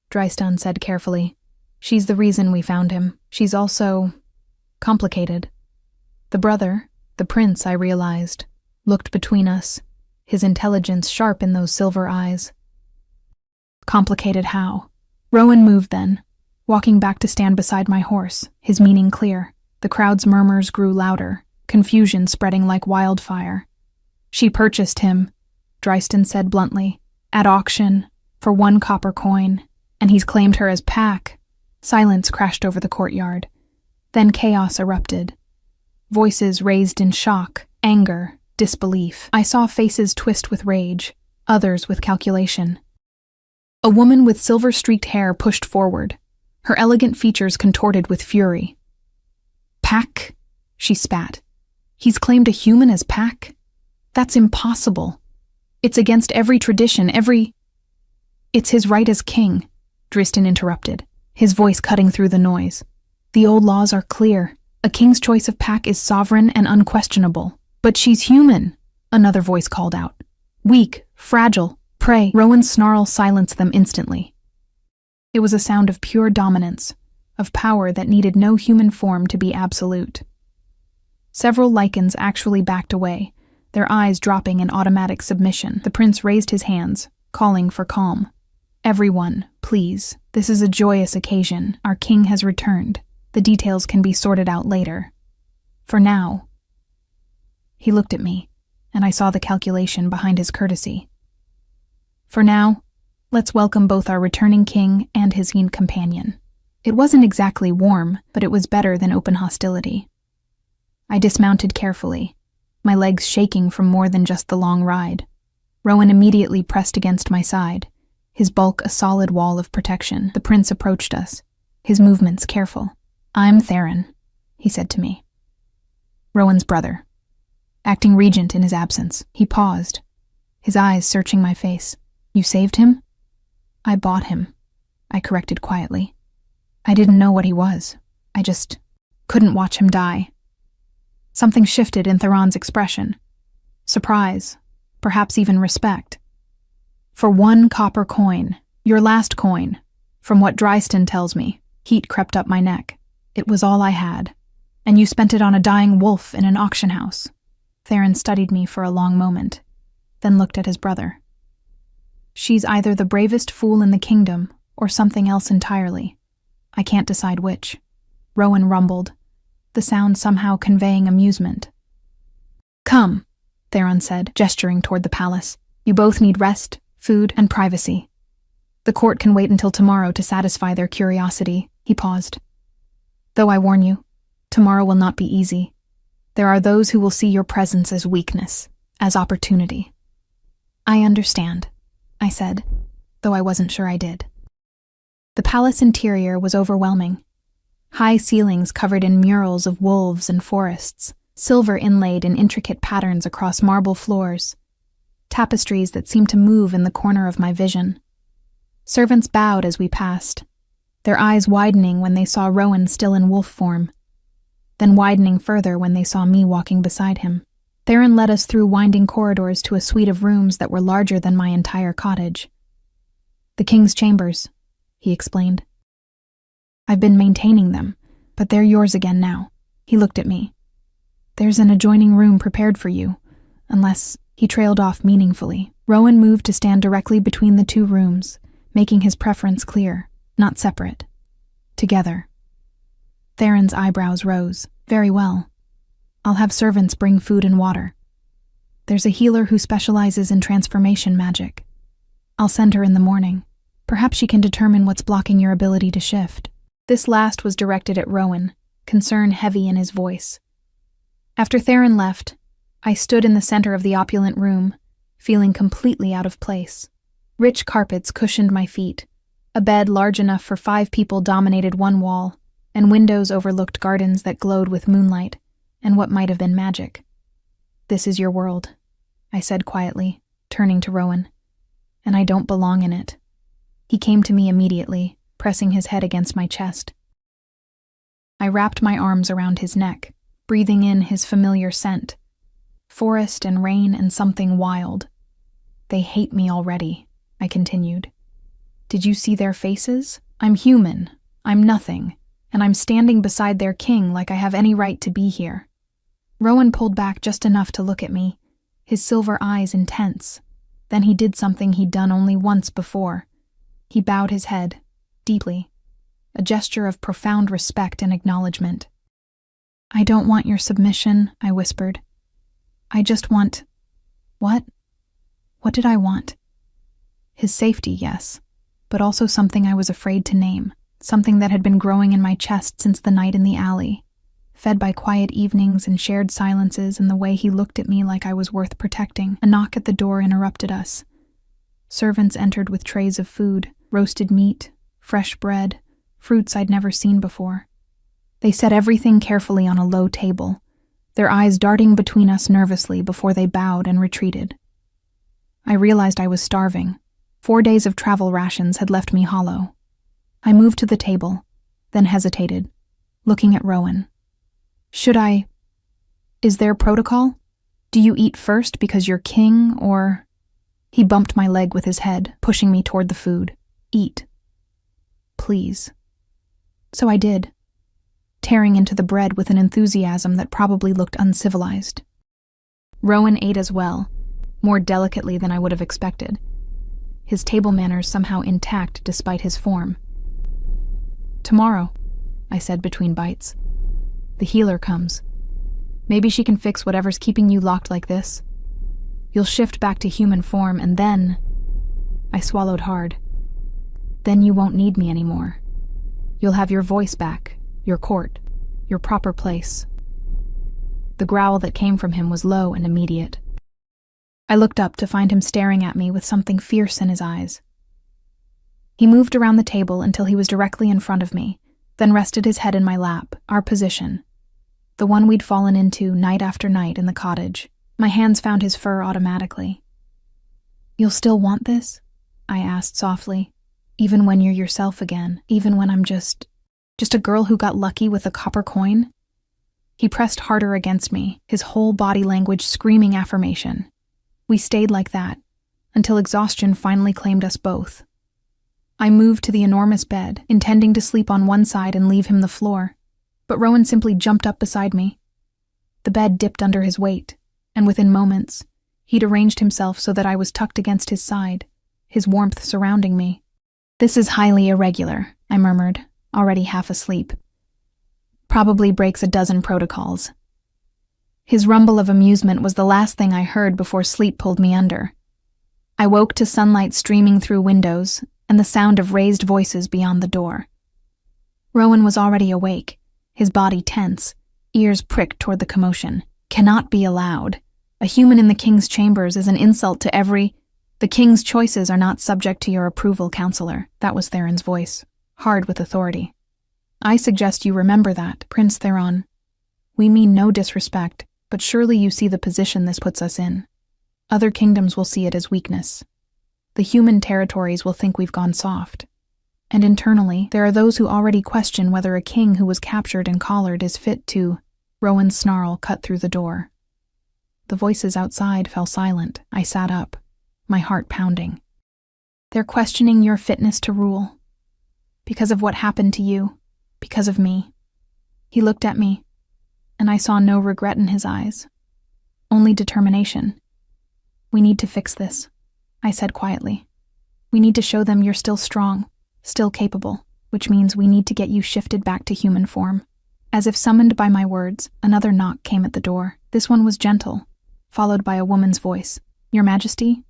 Drystan said carefully. "She's the reason we found him. She's also complicated." The brother, the prince, I realized, looked between us, his intelligence sharp in those silver eyes. Complicated how? Rowan moved then, walking back to stand beside my horse, his meaning clear. The crowd's murmurs grew louder, confusion spreading like wildfire. "She purchased him," Drystan said bluntly, "at auction, for 1 copper coin, and he's claimed her as pack." Silence crashed over the courtyard. Then chaos erupted. Voices raised in shock, anger, disbelief. I saw faces twist with rage, others with calculation. A woman with silver-streaked hair pushed forward, her elegant features contorted with fury. "Pack?" she spat. "He's claimed a human as pack? That's impossible. It's against every tradition, It's his right as king," Drystan interrupted, his voice cutting through the noise. "The old laws are clear. A king's choice of pack is sovereign and unquestionable. But she's human," another voice called out. "Weak, fragile, Pray, Rowan's snarl silenced them instantly. It was a sound of pure dominance, of power that needed no human form to be absolute. Several Lycans actually backed away, their eyes dropping in automatic submission. The prince raised his hands, calling for calm. Everyone, please. This is a joyous occasion. Our king has returned. The details can be sorted out later. For now. He looked at me, and I saw the calculation behind his courtesy. For now, let's welcome both our returning king and his companion. It wasn't exactly warm, but it was better than open hostility. I dismounted carefully, my legs shaking from more than just the long ride. Rowan immediately pressed against my side, his bulk a solid wall of protection. The prince approached us, his movements careful. "I'm Theron," he said to me. Rowan's brother, acting regent in his absence. He paused, his eyes searching my face. "You saved him?" "I bought him," I corrected quietly. I didn't know what he was. I just couldn't watch him die. Something shifted in Theron's expression. Surprise, perhaps even respect. "For 1 copper coin, your last coin, from what Dryston tells me," heat crept up my neck. "It was all I had. And you spent it on a dying wolf in an auction house." Theron studied me for a long moment, then looked at his brother. "She's either the bravest fool in the kingdom or something else entirely. I can't decide which." Rowan rumbled, the sound somehow conveying amusement. "Come," Theron said, gesturing toward the palace. "You both need rest, food, and privacy. The court can wait until tomorrow to satisfy their curiosity." He paused. "Though I warn you, tomorrow will not be easy. There are those who will see your presence as weakness, as opportunity." "I understand," I said, though I wasn't sure I did. The palace interior was overwhelming. High ceilings covered in murals of wolves and forests, silver inlaid in intricate patterns across marble floors, tapestries that seemed to move in the corner of my vision. Servants bowed as we passed, their eyes widening when they saw Rowan still in wolf form, then widening further when they saw me walking beside him. Theron led us through winding corridors to a suite of rooms that were larger than my entire cottage. "The king's chambers," he explained. "I've been maintaining them, but they're yours again now." He looked at me. "There's an adjoining room prepared for you, unless—" He trailed off meaningfully. Rowan moved to stand directly between the 2 rooms, making his preference clear, not separate. Together. Theron's eyebrows rose. "Very well. I'll have servants bring food and water. There's a healer who specializes in transformation magic. I'll send her in the morning. Perhaps she can determine what's blocking your ability to shift." This last was directed at Rowan, concern heavy in his voice. After Theron left, I stood in the center of the opulent room, feeling completely out of place. Rich carpets cushioned my feet. A bed large enough for 5 people dominated one wall, and windows overlooked gardens that glowed with moonlight and what might have been magic. "This is your world," I said quietly, turning to Rowan, "and I don't belong in it." He came to me immediately, pressing his head against my chest. I wrapped my arms around his neck, breathing in his familiar scent. Forest and rain and something wild. "They hate me already," I continued. "Did you see their faces? I'm human. I'm nothing. And I'm standing beside their king like I have any right to be here." Rowan pulled back just enough to look at me, his silver eyes intense. Then he did something he'd done only once before. He bowed his head, deeply, a gesture of profound respect and acknowledgement. "I don't want your submission," I whispered. "I just want—" What? What did I want? His safety, yes, but also something I was afraid to name, something that had been growing in my chest since the night in the alley, fed by quiet evenings and shared silences and the way he looked at me like I was worth protecting. A knock at the door interrupted us. Servants entered with trays of food, roasted meat, fresh bread, fruits I'd never seen before. They set everything carefully on a low table, their eyes darting between us nervously before they bowed and retreated. I realized I was starving. 4 days of travel rations had left me hollow. I moved to the table, then hesitated, looking at Rowan. "Should I? Is there protocol? Do you eat first because you're king, or—" He bumped my leg with his head, pushing me toward the food. Eat. Please. So I did, tearing into the bread with an enthusiasm that probably looked uncivilized. Rowan ate as well, more delicately than I would have expected. His table manners somehow intact despite his form. Tomorrow, I said between bites. The healer comes. Maybe she can fix whatever's keeping you locked like this. You'll shift back to human form and then... I swallowed hard. Then you won't need me anymore. You'll have your voice back, your court, your proper place. The growl that came from him was low and immediate. I looked up to find him staring at me with something fierce in his eyes. He moved around the table until he was directly in front of me, then rested his head in my lap, our position. The one we'd fallen into night after night in the cottage. My hands found his fur automatically. You'll still want this? I asked softly. Even when you're yourself again, even when I'm just a girl who got lucky with a copper coin? He pressed harder against me, his whole body language screaming affirmation. We stayed like that, until exhaustion finally claimed us both. I moved to the enormous bed, intending to sleep on one side and leave him the floor, but Rowan simply jumped up beside me. The bed dipped under his weight, and within moments, he'd arranged himself so that I was tucked against his side, his warmth surrounding me. This is highly irregular, I murmured, already half asleep. Probably breaks a dozen protocols. His rumble of amusement was the last thing I heard before sleep pulled me under. I woke to sunlight streaming through windows and the sound of raised voices beyond the door. Rowan was already awake, his body tense, ears pricked toward the commotion. Cannot be allowed. A human in the king's chambers is an insult to every... The king's choices are not subject to your approval, counselor. That was Theron's voice, hard with authority. I suggest you remember that, Prince Theron. We mean no disrespect, but surely you see the position this puts us in. Other kingdoms will see it as weakness. The human territories will think we've gone soft. And internally, there are those who already question whether a king who was captured and collared is fit to... Rowan's snarl cut through the door. The voices outside fell silent. I sat up, my heart pounding. They're questioning your fitness to rule. Because of what happened to you. Because of me. He looked at me, and I saw no regret in his eyes. Only determination. We need to fix this, I said quietly. We need to show them you're still strong, still capable, which means we need to get you shifted back to human form. As if summoned by my words, another knock came at the door. This one was gentle, followed by a woman's voice. Your Majesty?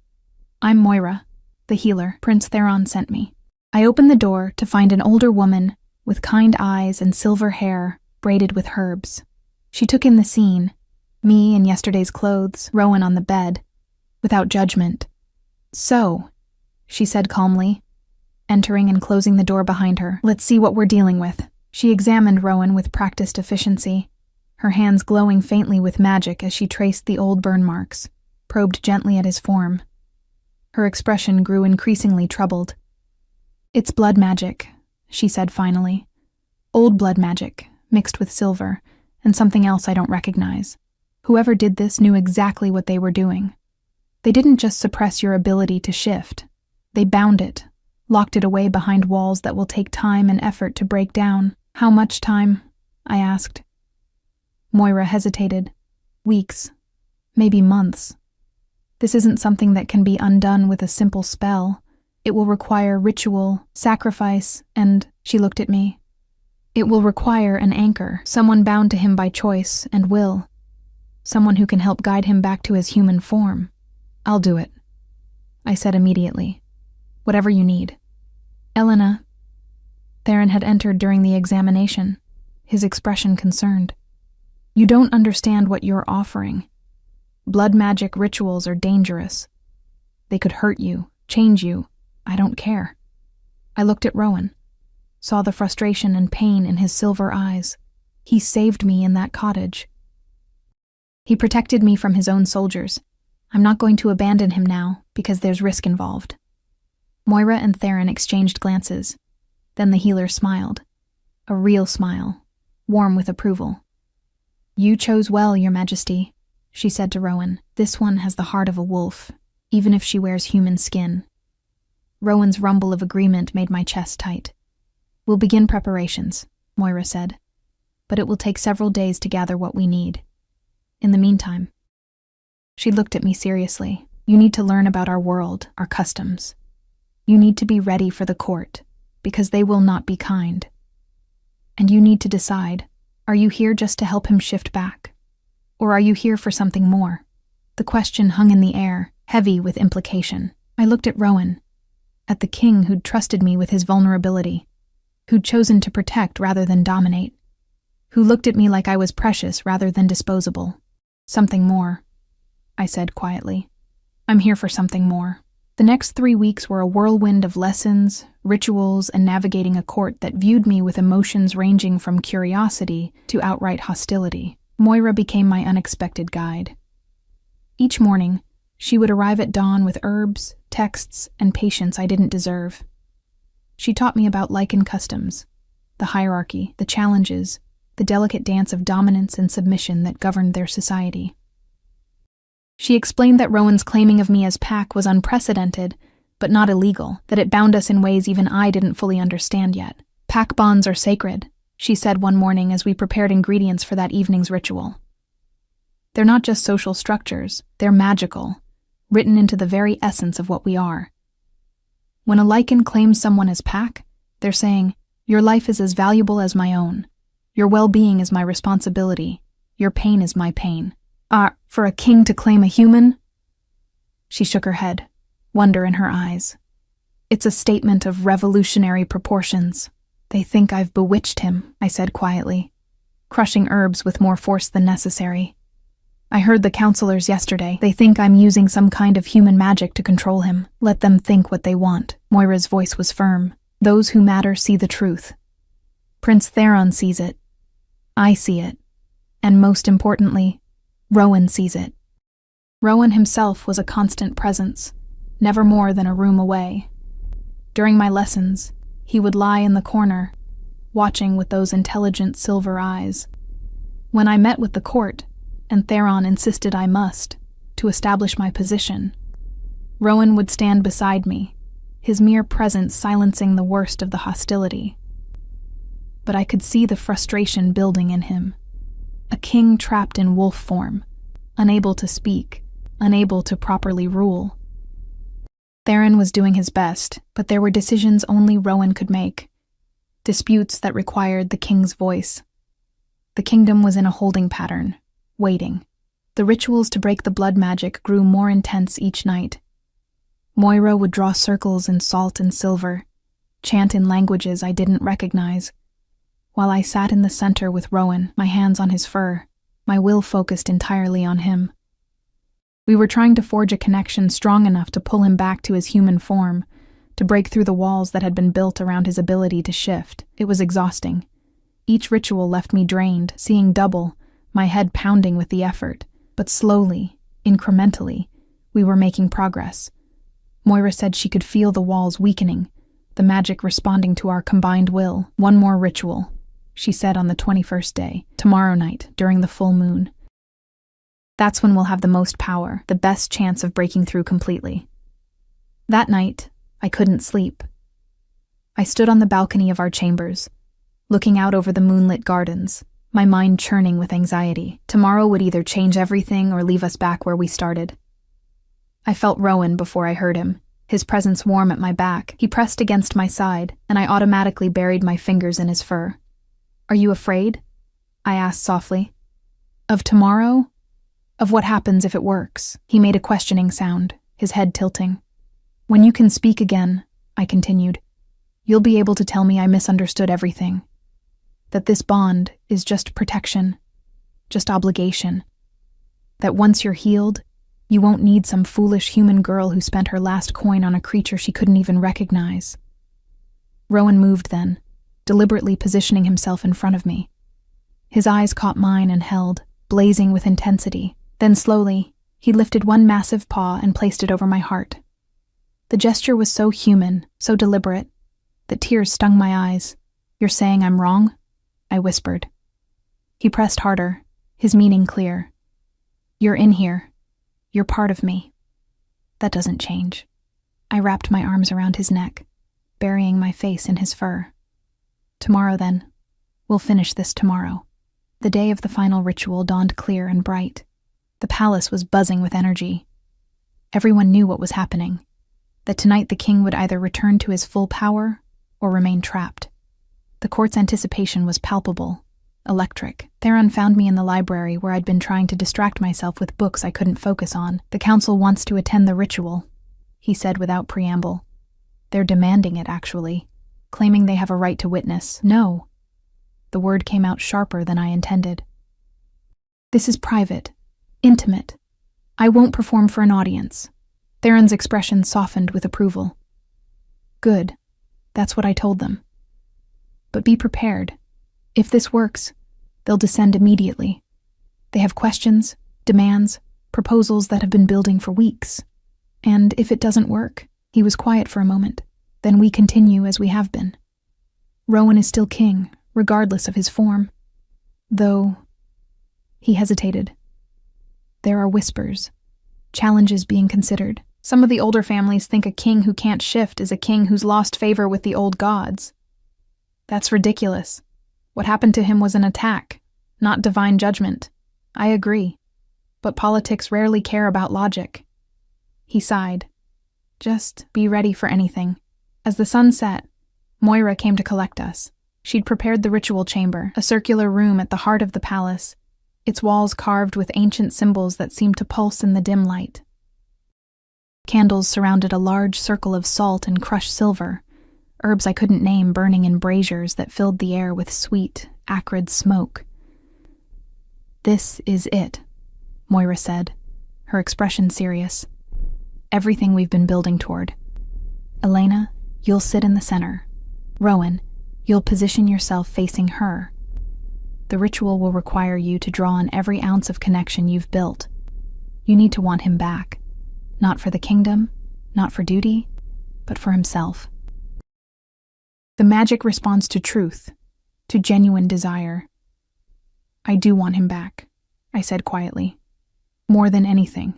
I'm Moira, the healer Prince Theron sent me. I opened the door to find an older woman with kind eyes and silver hair braided with herbs. She took in the scene, me in yesterday's clothes, Rowan on the bed, without judgment. So, she said calmly, entering and closing the door behind her. Let's see what we're dealing with. She examined Rowan with practiced efficiency, her hands glowing faintly with magic as she traced the old burn marks, probed gently at his form. Her expression grew increasingly troubled. It's blood magic, she said finally. Old blood magic, mixed with silver, and something else I don't recognize. Whoever did this knew exactly what they were doing. They didn't just suppress your ability to shift. They bound it, locked it away behind walls that will take time and effort to break down. How much time? I asked. Moira hesitated. Weeks, maybe months. This isn't something that can be undone with a simple spell. It will require ritual, sacrifice, and, she looked at me. It will require an anchor, someone bound to him by choice and will. Someone who can help guide him back to his human form. I'll do it, I said immediately. Whatever you need. Elena. Theron had entered during the examination, his expression concerned. You don't understand what you're offering. Blood magic rituals are dangerous. They could hurt you, change you. I don't care. I looked at Rowan, saw the frustration and pain in his silver eyes. He saved me in that cottage. He protected me from his own soldiers. I'm not going to abandon him now, because there's risk involved. Moira and Theron exchanged glances. Then the healer smiled. A real smile, warm with approval. You chose well, Your Majesty, she said to Rowan. This one has the heart of a wolf. even if she wears human skin. Rowan's rumble of agreement made my chest tight. We'll begin preparations, Moira said, but it will take several days to gather what we need. In the meantime, she looked at me seriously. You need to learn about our world, our customs. You need to be ready for the court, because they will not be kind. And you need to decide, are you here just to help him shift back? Or are you here for something more? The question hung in the air, heavy with implication. I looked at Rowan, at the king who'd trusted me with his vulnerability, who'd chosen to protect rather than dominate, who looked at me like I was precious rather than disposable. Something more, I said quietly. I'm here for something more. The next 3 weeks were a whirlwind of lessons, rituals, and navigating a court that viewed me with emotions ranging from curiosity to outright hostility. Moira became my unexpected guide. Each morning, she would arrive at dawn with herbs, texts, and patience I didn't deserve. She taught me about Lycan customs, the hierarchy, the challenges, the delicate dance of dominance and submission that governed their society. She explained that Rowan's claiming of me as Pack was unprecedented, but not illegal, that it bound us in ways even I didn't fully understand yet. Pack bonds are sacred, she said one morning as we prepared ingredients for that evening's ritual. They're not just social structures, they're magical, written into the very essence of what we are. When a Lycan claims someone as Pack, they're saying, your life is as valuable as my own. Your well-being is my responsibility. Your pain is my pain. For a king to claim a human? She shook her head, wonder in her eyes. It's a statement of revolutionary proportions. They think I've bewitched him, I said quietly, crushing herbs with more force than necessary. I heard the counselors yesterday. They think I'm using some kind of human magic to control him. Let them think what they want. Moira's voice was firm. Those who matter see the truth. Prince Theron sees it. I see it. And most importantly, Rowan sees it. Rowan himself was a constant presence, never more than a room away. During my lessons, he would lie in the corner, watching with those intelligent silver eyes. When I met with the court, and Theron insisted I must, to establish my position, Rowan would stand beside me, his mere presence silencing the worst of the hostility. But I could see the frustration building in him. A king trapped in wolf form, unable to speak, unable to properly rule. Theron was doing his best, but there were decisions only Rowan could make, disputes that required the king's voice. The kingdom was in a holding pattern, waiting. The rituals to break the blood magic grew more intense each night. Moira would draw circles in salt and silver, chant in languages I didn't recognize, while I sat in the center with Rowan, my hands on his fur, my will focused entirely on him. We were trying to forge a connection strong enough to pull him back to his human form, to break through the walls that had been built around his ability to shift. It was exhausting. Each ritual left me drained, seeing double, my head pounding with the effort. But slowly, incrementally, we were making progress. Moira said she could feel the walls weakening, the magic responding to our combined will. One more ritual, she said on the 21st day, tomorrow night, during the full moon. That's when we'll have the most power, the best chance of breaking through completely. That night, I couldn't sleep. I stood on the balcony of our chambers, looking out over the moonlit gardens, my mind churning with anxiety. Tomorrow would either change everything or leave us back where we started. I felt Rowan before I heard him, his presence warm at my back. He pressed against my side, and I automatically buried my fingers in his fur. Are you afraid? I asked softly. Of tomorrow? Of what happens if it works? He made a questioning sound, his head tilting. When you can speak again, I continued, you'll be able to tell me I misunderstood everything. That this bond is just protection, just obligation. That once you're healed, you won't need some foolish human girl who spent her last coin on a creature she couldn't even recognize. Rowan moved then, deliberately positioning himself in front of me. His eyes caught mine and held, blazing with intensity. Then slowly, he lifted one massive paw and placed it over my heart. The gesture was so human, so deliberate, that tears stung my eyes. You're saying I'm wrong? I whispered. He pressed harder, his meaning clear. You're in here. You're part of me. That doesn't change. I wrapped my arms around his neck, burying my face in his fur. Tomorrow, then. We'll finish this tomorrow. The day of the final ritual dawned clear and bright. The palace was buzzing with energy. Everyone knew what was happening, that tonight the king would either return to his full power or remain trapped. The court's anticipation was palpable, electric. Theron found me in the library where I'd been trying to distract myself with books I couldn't focus on. The council wants to attend the ritual, he said without preamble. They're demanding it, actually, claiming they have a right to witness. No. The word came out sharper than I intended. This is private, intimate. I won't perform for an audience. Theron's expression softened with approval. Good. That's what I told them. But be prepared. If this works, they'll descend immediately. They have questions, demands, proposals that have been building for weeks. And if it doesn't work, he was quiet for a moment, then we continue as we have been. Rowan is still king, regardless of his form. Though, he hesitated. There are whispers, challenges being considered. Some of the older families think a king who can't shift is a king who's lost favor with the old gods. That's ridiculous. What happened to him was an attack, not divine judgment. I agree. But politics rarely care about logic. He sighed. Just be ready for anything. As the sun set, Moira came to collect us. She'd prepared the ritual chamber, a circular room at the heart of the palace, its walls carved with ancient symbols that seemed to pulse in the dim light. Candles surrounded a large circle of salt and crushed silver, herbs I couldn't name burning in braziers that filled the air with sweet, acrid smoke. This is it, Moira said, her expression serious. Everything we've been building toward. Elena, you'll sit in the center. Rowan, you'll position yourself facing her. The ritual will require you to draw on every ounce of connection you've built. You need to want him back. Not for the kingdom, not for duty, but for himself. The magic responds to truth, to genuine desire. I do want him back, I said quietly. More than anything.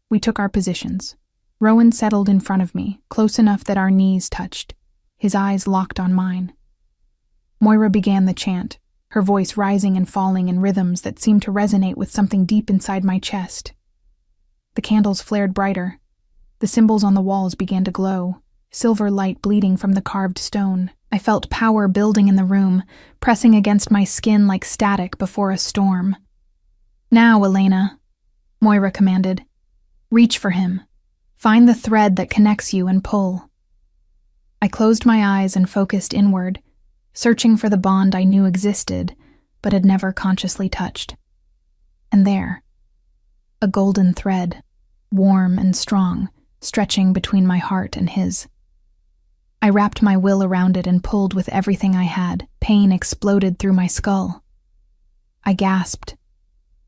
We took our positions. Rowan settled in front of me, close enough that our knees touched, his eyes locked on mine. Moira began the chant, her voice rising and falling in rhythms that seemed to resonate with something deep inside my chest. The candles flared brighter. The symbols on the walls began to glow, silver light bleeding from the carved stone. I felt power building in the room, pressing against my skin like static before a storm. Now, Elena, Moira commanded. Reach for him. Find the thread that connects you and pull. I closed my eyes and focused inward, searching for the bond I knew existed, but had never consciously touched. And there, a golden thread, warm and strong, stretching between my heart and his. I wrapped my will around it and pulled with everything I had. Pain exploded through my skull. I gasped,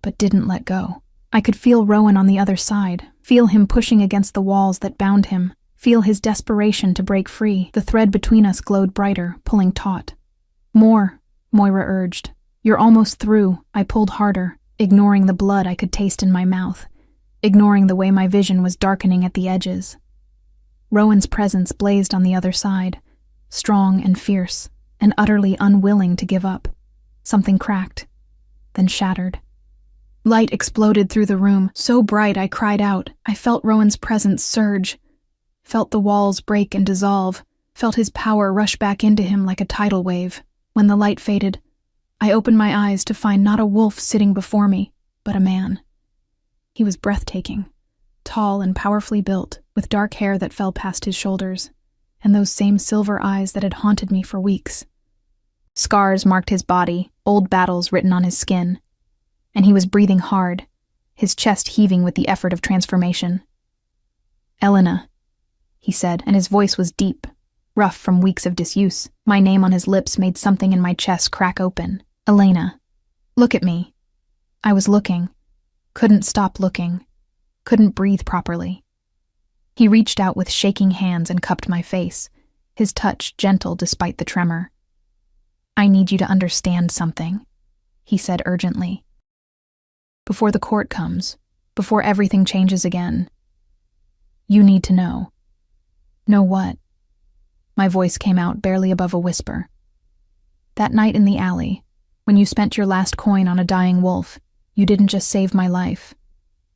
but didn't let go. I could feel Rowan on the other side, feel him pushing against the walls that bound him, feel his desperation to break free. The thread between us glowed brighter, pulling taut. More, Moira urged. You're almost through. I pulled harder, ignoring the blood I could taste in my mouth, ignoring the way my vision was darkening at the edges. Rowan's presence blazed on the other side, strong and fierce, and utterly unwilling to give up. Something cracked, then shattered. Light exploded through the room, so bright I cried out. I felt Rowan's presence surge, felt the walls break and dissolve, felt his power rush back into him like a tidal wave. When the light faded, I opened my eyes to find not a wolf sitting before me, but a man. He was breathtaking, tall and powerfully built, with dark hair that fell past his shoulders, and those same silver eyes that had haunted me for weeks. Scars marked his body, old battles written on his skin, and he was breathing hard, his chest heaving with the effort of transformation. Elena, he said, and his voice was deep, rough from weeks of disuse. My name on his lips made something in my chest crack open. Elena, look at me. I was looking, couldn't stop looking, couldn't breathe properly. He reached out with shaking hands and cupped my face, his touch gentle despite the tremor. I need you to understand something, he said urgently. Before the court comes, before everything changes again, You need to know. Know what? My voice came out barely above a whisper. That night in the alley, when you spent your last coin on a dying wolf, you didn't just save my life.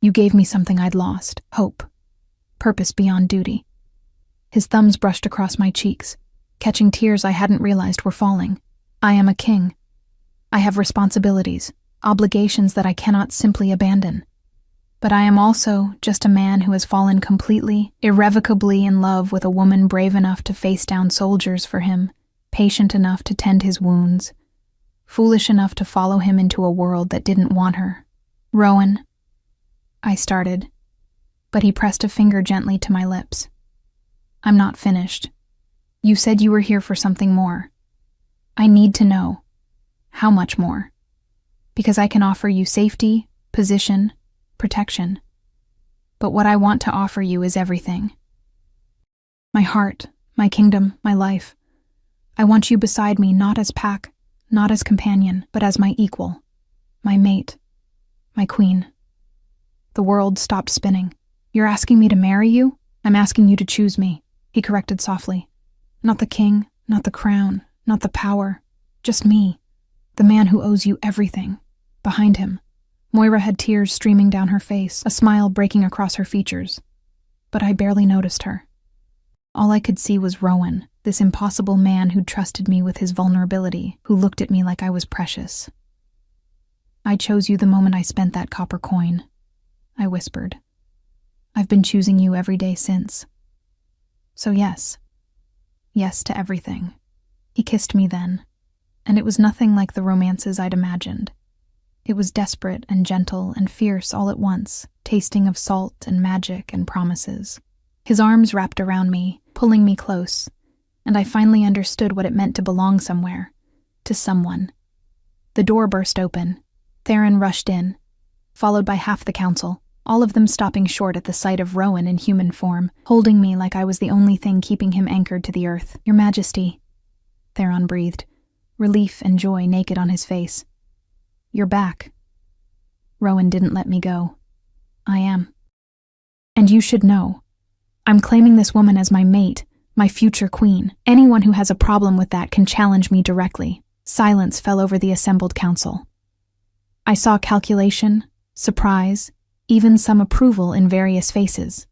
You gave me something I'd lost: hope, purpose beyond duty. His thumbs brushed across my cheeks, catching tears I hadn't realized were falling. I am a king. I have responsibilities, obligations that I cannot simply abandon. But I am also just a man who has fallen completely, irrevocably in love with a woman brave enough to face down soldiers for him, patient enough to tend his wounds, foolish enough to follow him into a world that didn't want her. Rowan, I started, but he pressed a finger gently to my lips. I'm not finished. You said you were here for something more. I need to know. How much more? Because I can offer you safety, position, protection. But what I want to offer you is everything. My heart, my kingdom, my life. I want you beside me, not as pack, not as companion, but as my equal, my mate, my queen. The world stopped spinning. You're asking me to marry you? I'm asking you to choose me, he corrected softly. Not the king, not the crown, not the power, just me, the man who owes you everything. Behind him, Moira had tears streaming down her face, a smile breaking across her features. But I barely noticed her. All I could see was Rowan, this impossible man who'd trusted me with his vulnerability, who looked at me like I was precious. I chose you the moment I spent that copper coin, I whispered. I've been choosing you every day since. So yes. Yes to everything. He kissed me then, and it was nothing like the romances I'd imagined. It was desperate and gentle and fierce all at once, tasting of salt and magic and promises. His arms wrapped around me, pulling me close, and I finally understood what it meant to belong somewhere, to someone. The door burst open. Theron rushed in, followed by half the council, all of them stopping short at the sight of Rowan in human form, holding me like I was the only thing keeping him anchored to the earth. Your Majesty, Theron breathed, relief and joy naked on his face. You're back. Rowan didn't let me go. I am. And you should know. I'm claiming this woman as my mate, my future queen. Anyone who has a problem with that can challenge me directly. Silence fell over the assembled council. I saw calculation, surprise, even some approval in various faces.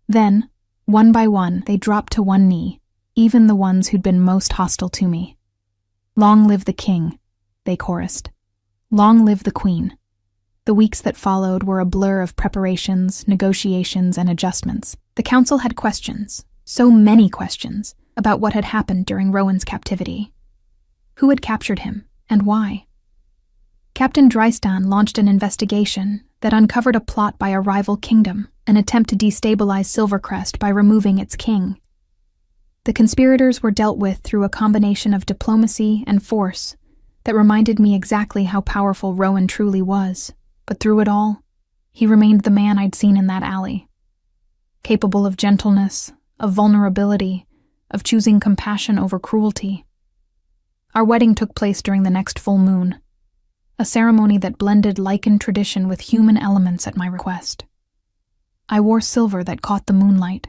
Then, one by one, they dropped to one knee, even the ones who'd been most hostile to me. Long live the king, they chorused. Long live the queen. The weeks that followed were a blur of preparations, negotiations, and adjustments. The council had questions, so many questions, about what had happened during Rowan's captivity. Who had captured him, and why? Captain Drystan launched an investigation that uncovered a plot by a rival kingdom, an attempt to destabilize Silvercrest by removing its king. The conspirators were dealt with through a combination of diplomacy and force that reminded me exactly how powerful Rowan truly was, but through it all, he remained the man I'd seen in that alley. Capable of gentleness, of vulnerability, of choosing compassion over cruelty. Our wedding took place during the next full moon, a ceremony that blended Lycan tradition with human elements at my request. I wore silver that caught the moonlight,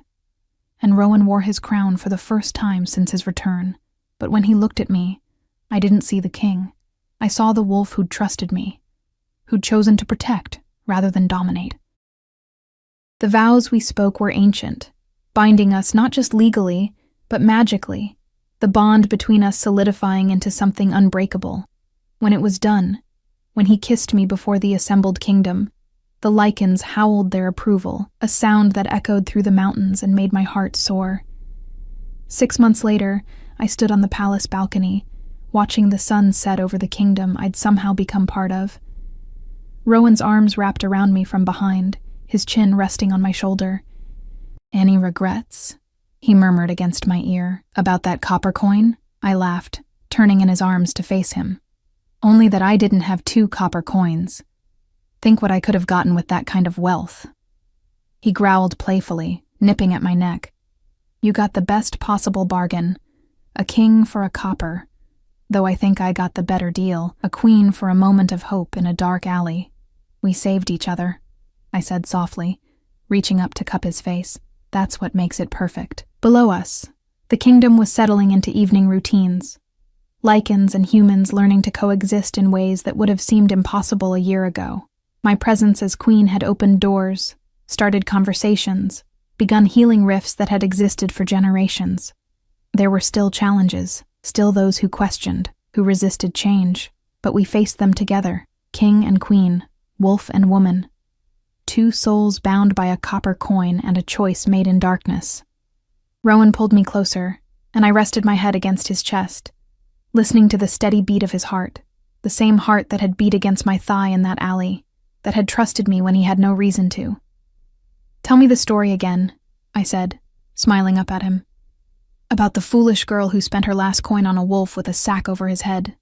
and Rowan wore his crown for the first time since his return. But when he looked at me, I didn't see the king. I saw the wolf who'd trusted me, who'd chosen to protect rather than dominate. The vows we spoke were ancient, binding us not just legally, but magically, the bond between us solidifying into something unbreakable. When it was done, when he kissed me before the assembled kingdom, the Lycans howled their approval, a sound that echoed through the mountains and made my heart soar. 6 months later, I stood on the palace balcony, watching the sun set over the kingdom I'd somehow become part of. Rowan's arms wrapped around me from behind, his chin resting on my shoulder. Any regrets? He murmured against my ear. About that copper coin? I laughed, turning in his arms to face him. Only that I didn't have 2 copper coins. Think what I could have gotten with that kind of wealth. He growled playfully, nipping at my neck. You got the best possible bargain. A king for a copper. Though I think I got the better deal. A queen for a moment of hope in a dark alley. We saved each other, I said softly, reaching up to cup his face. That's what makes it perfect. Below us, the kingdom was settling into evening routines. Lycans and humans learning to coexist in ways that would have seemed impossible a year ago. My presence as queen had opened doors, started conversations, begun healing rifts that had existed for generations. There were still challenges, still those who questioned, who resisted change, but we faced them together, king and queen, wolf and woman. Two souls bound by a copper coin and a choice made in darkness. Rowan pulled me closer, and I rested my head against his chest, listening to the steady beat of his heart, the same heart that had beat against my thigh in that alley, that had trusted me when he had no reason to. "Tell me the story again," I said, smiling up at him. "About the foolish girl who spent her last coin on a wolf with a sack over his head."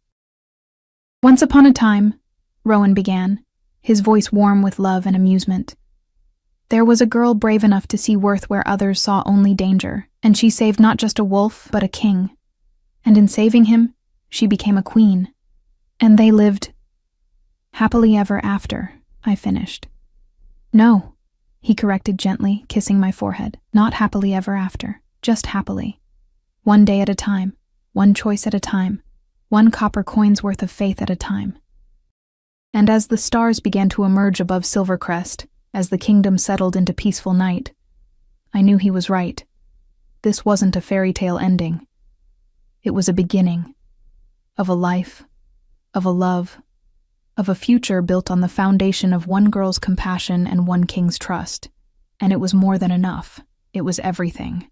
"Once upon a time," Rowan began, his voice warm with love and amusement, "there was a girl brave enough to see worth where others saw only danger, and she saved not just a wolf, but a king. And in saving him, she became a queen. And they lived happily ever after," I finished. "No," he corrected gently, kissing my forehead. "Not happily ever after, just happily. One day at a time, one choice at a time, one copper coin's worth of faith at a time." And as the stars began to emerge above Silvercrest, as the kingdom settled into peaceful night, I knew he was right. This wasn't a fairy tale ending. It was a beginning of a life, of a love, of a future built on the foundation of one girl's compassion and one king's trust. And it was more than enough. It was everything.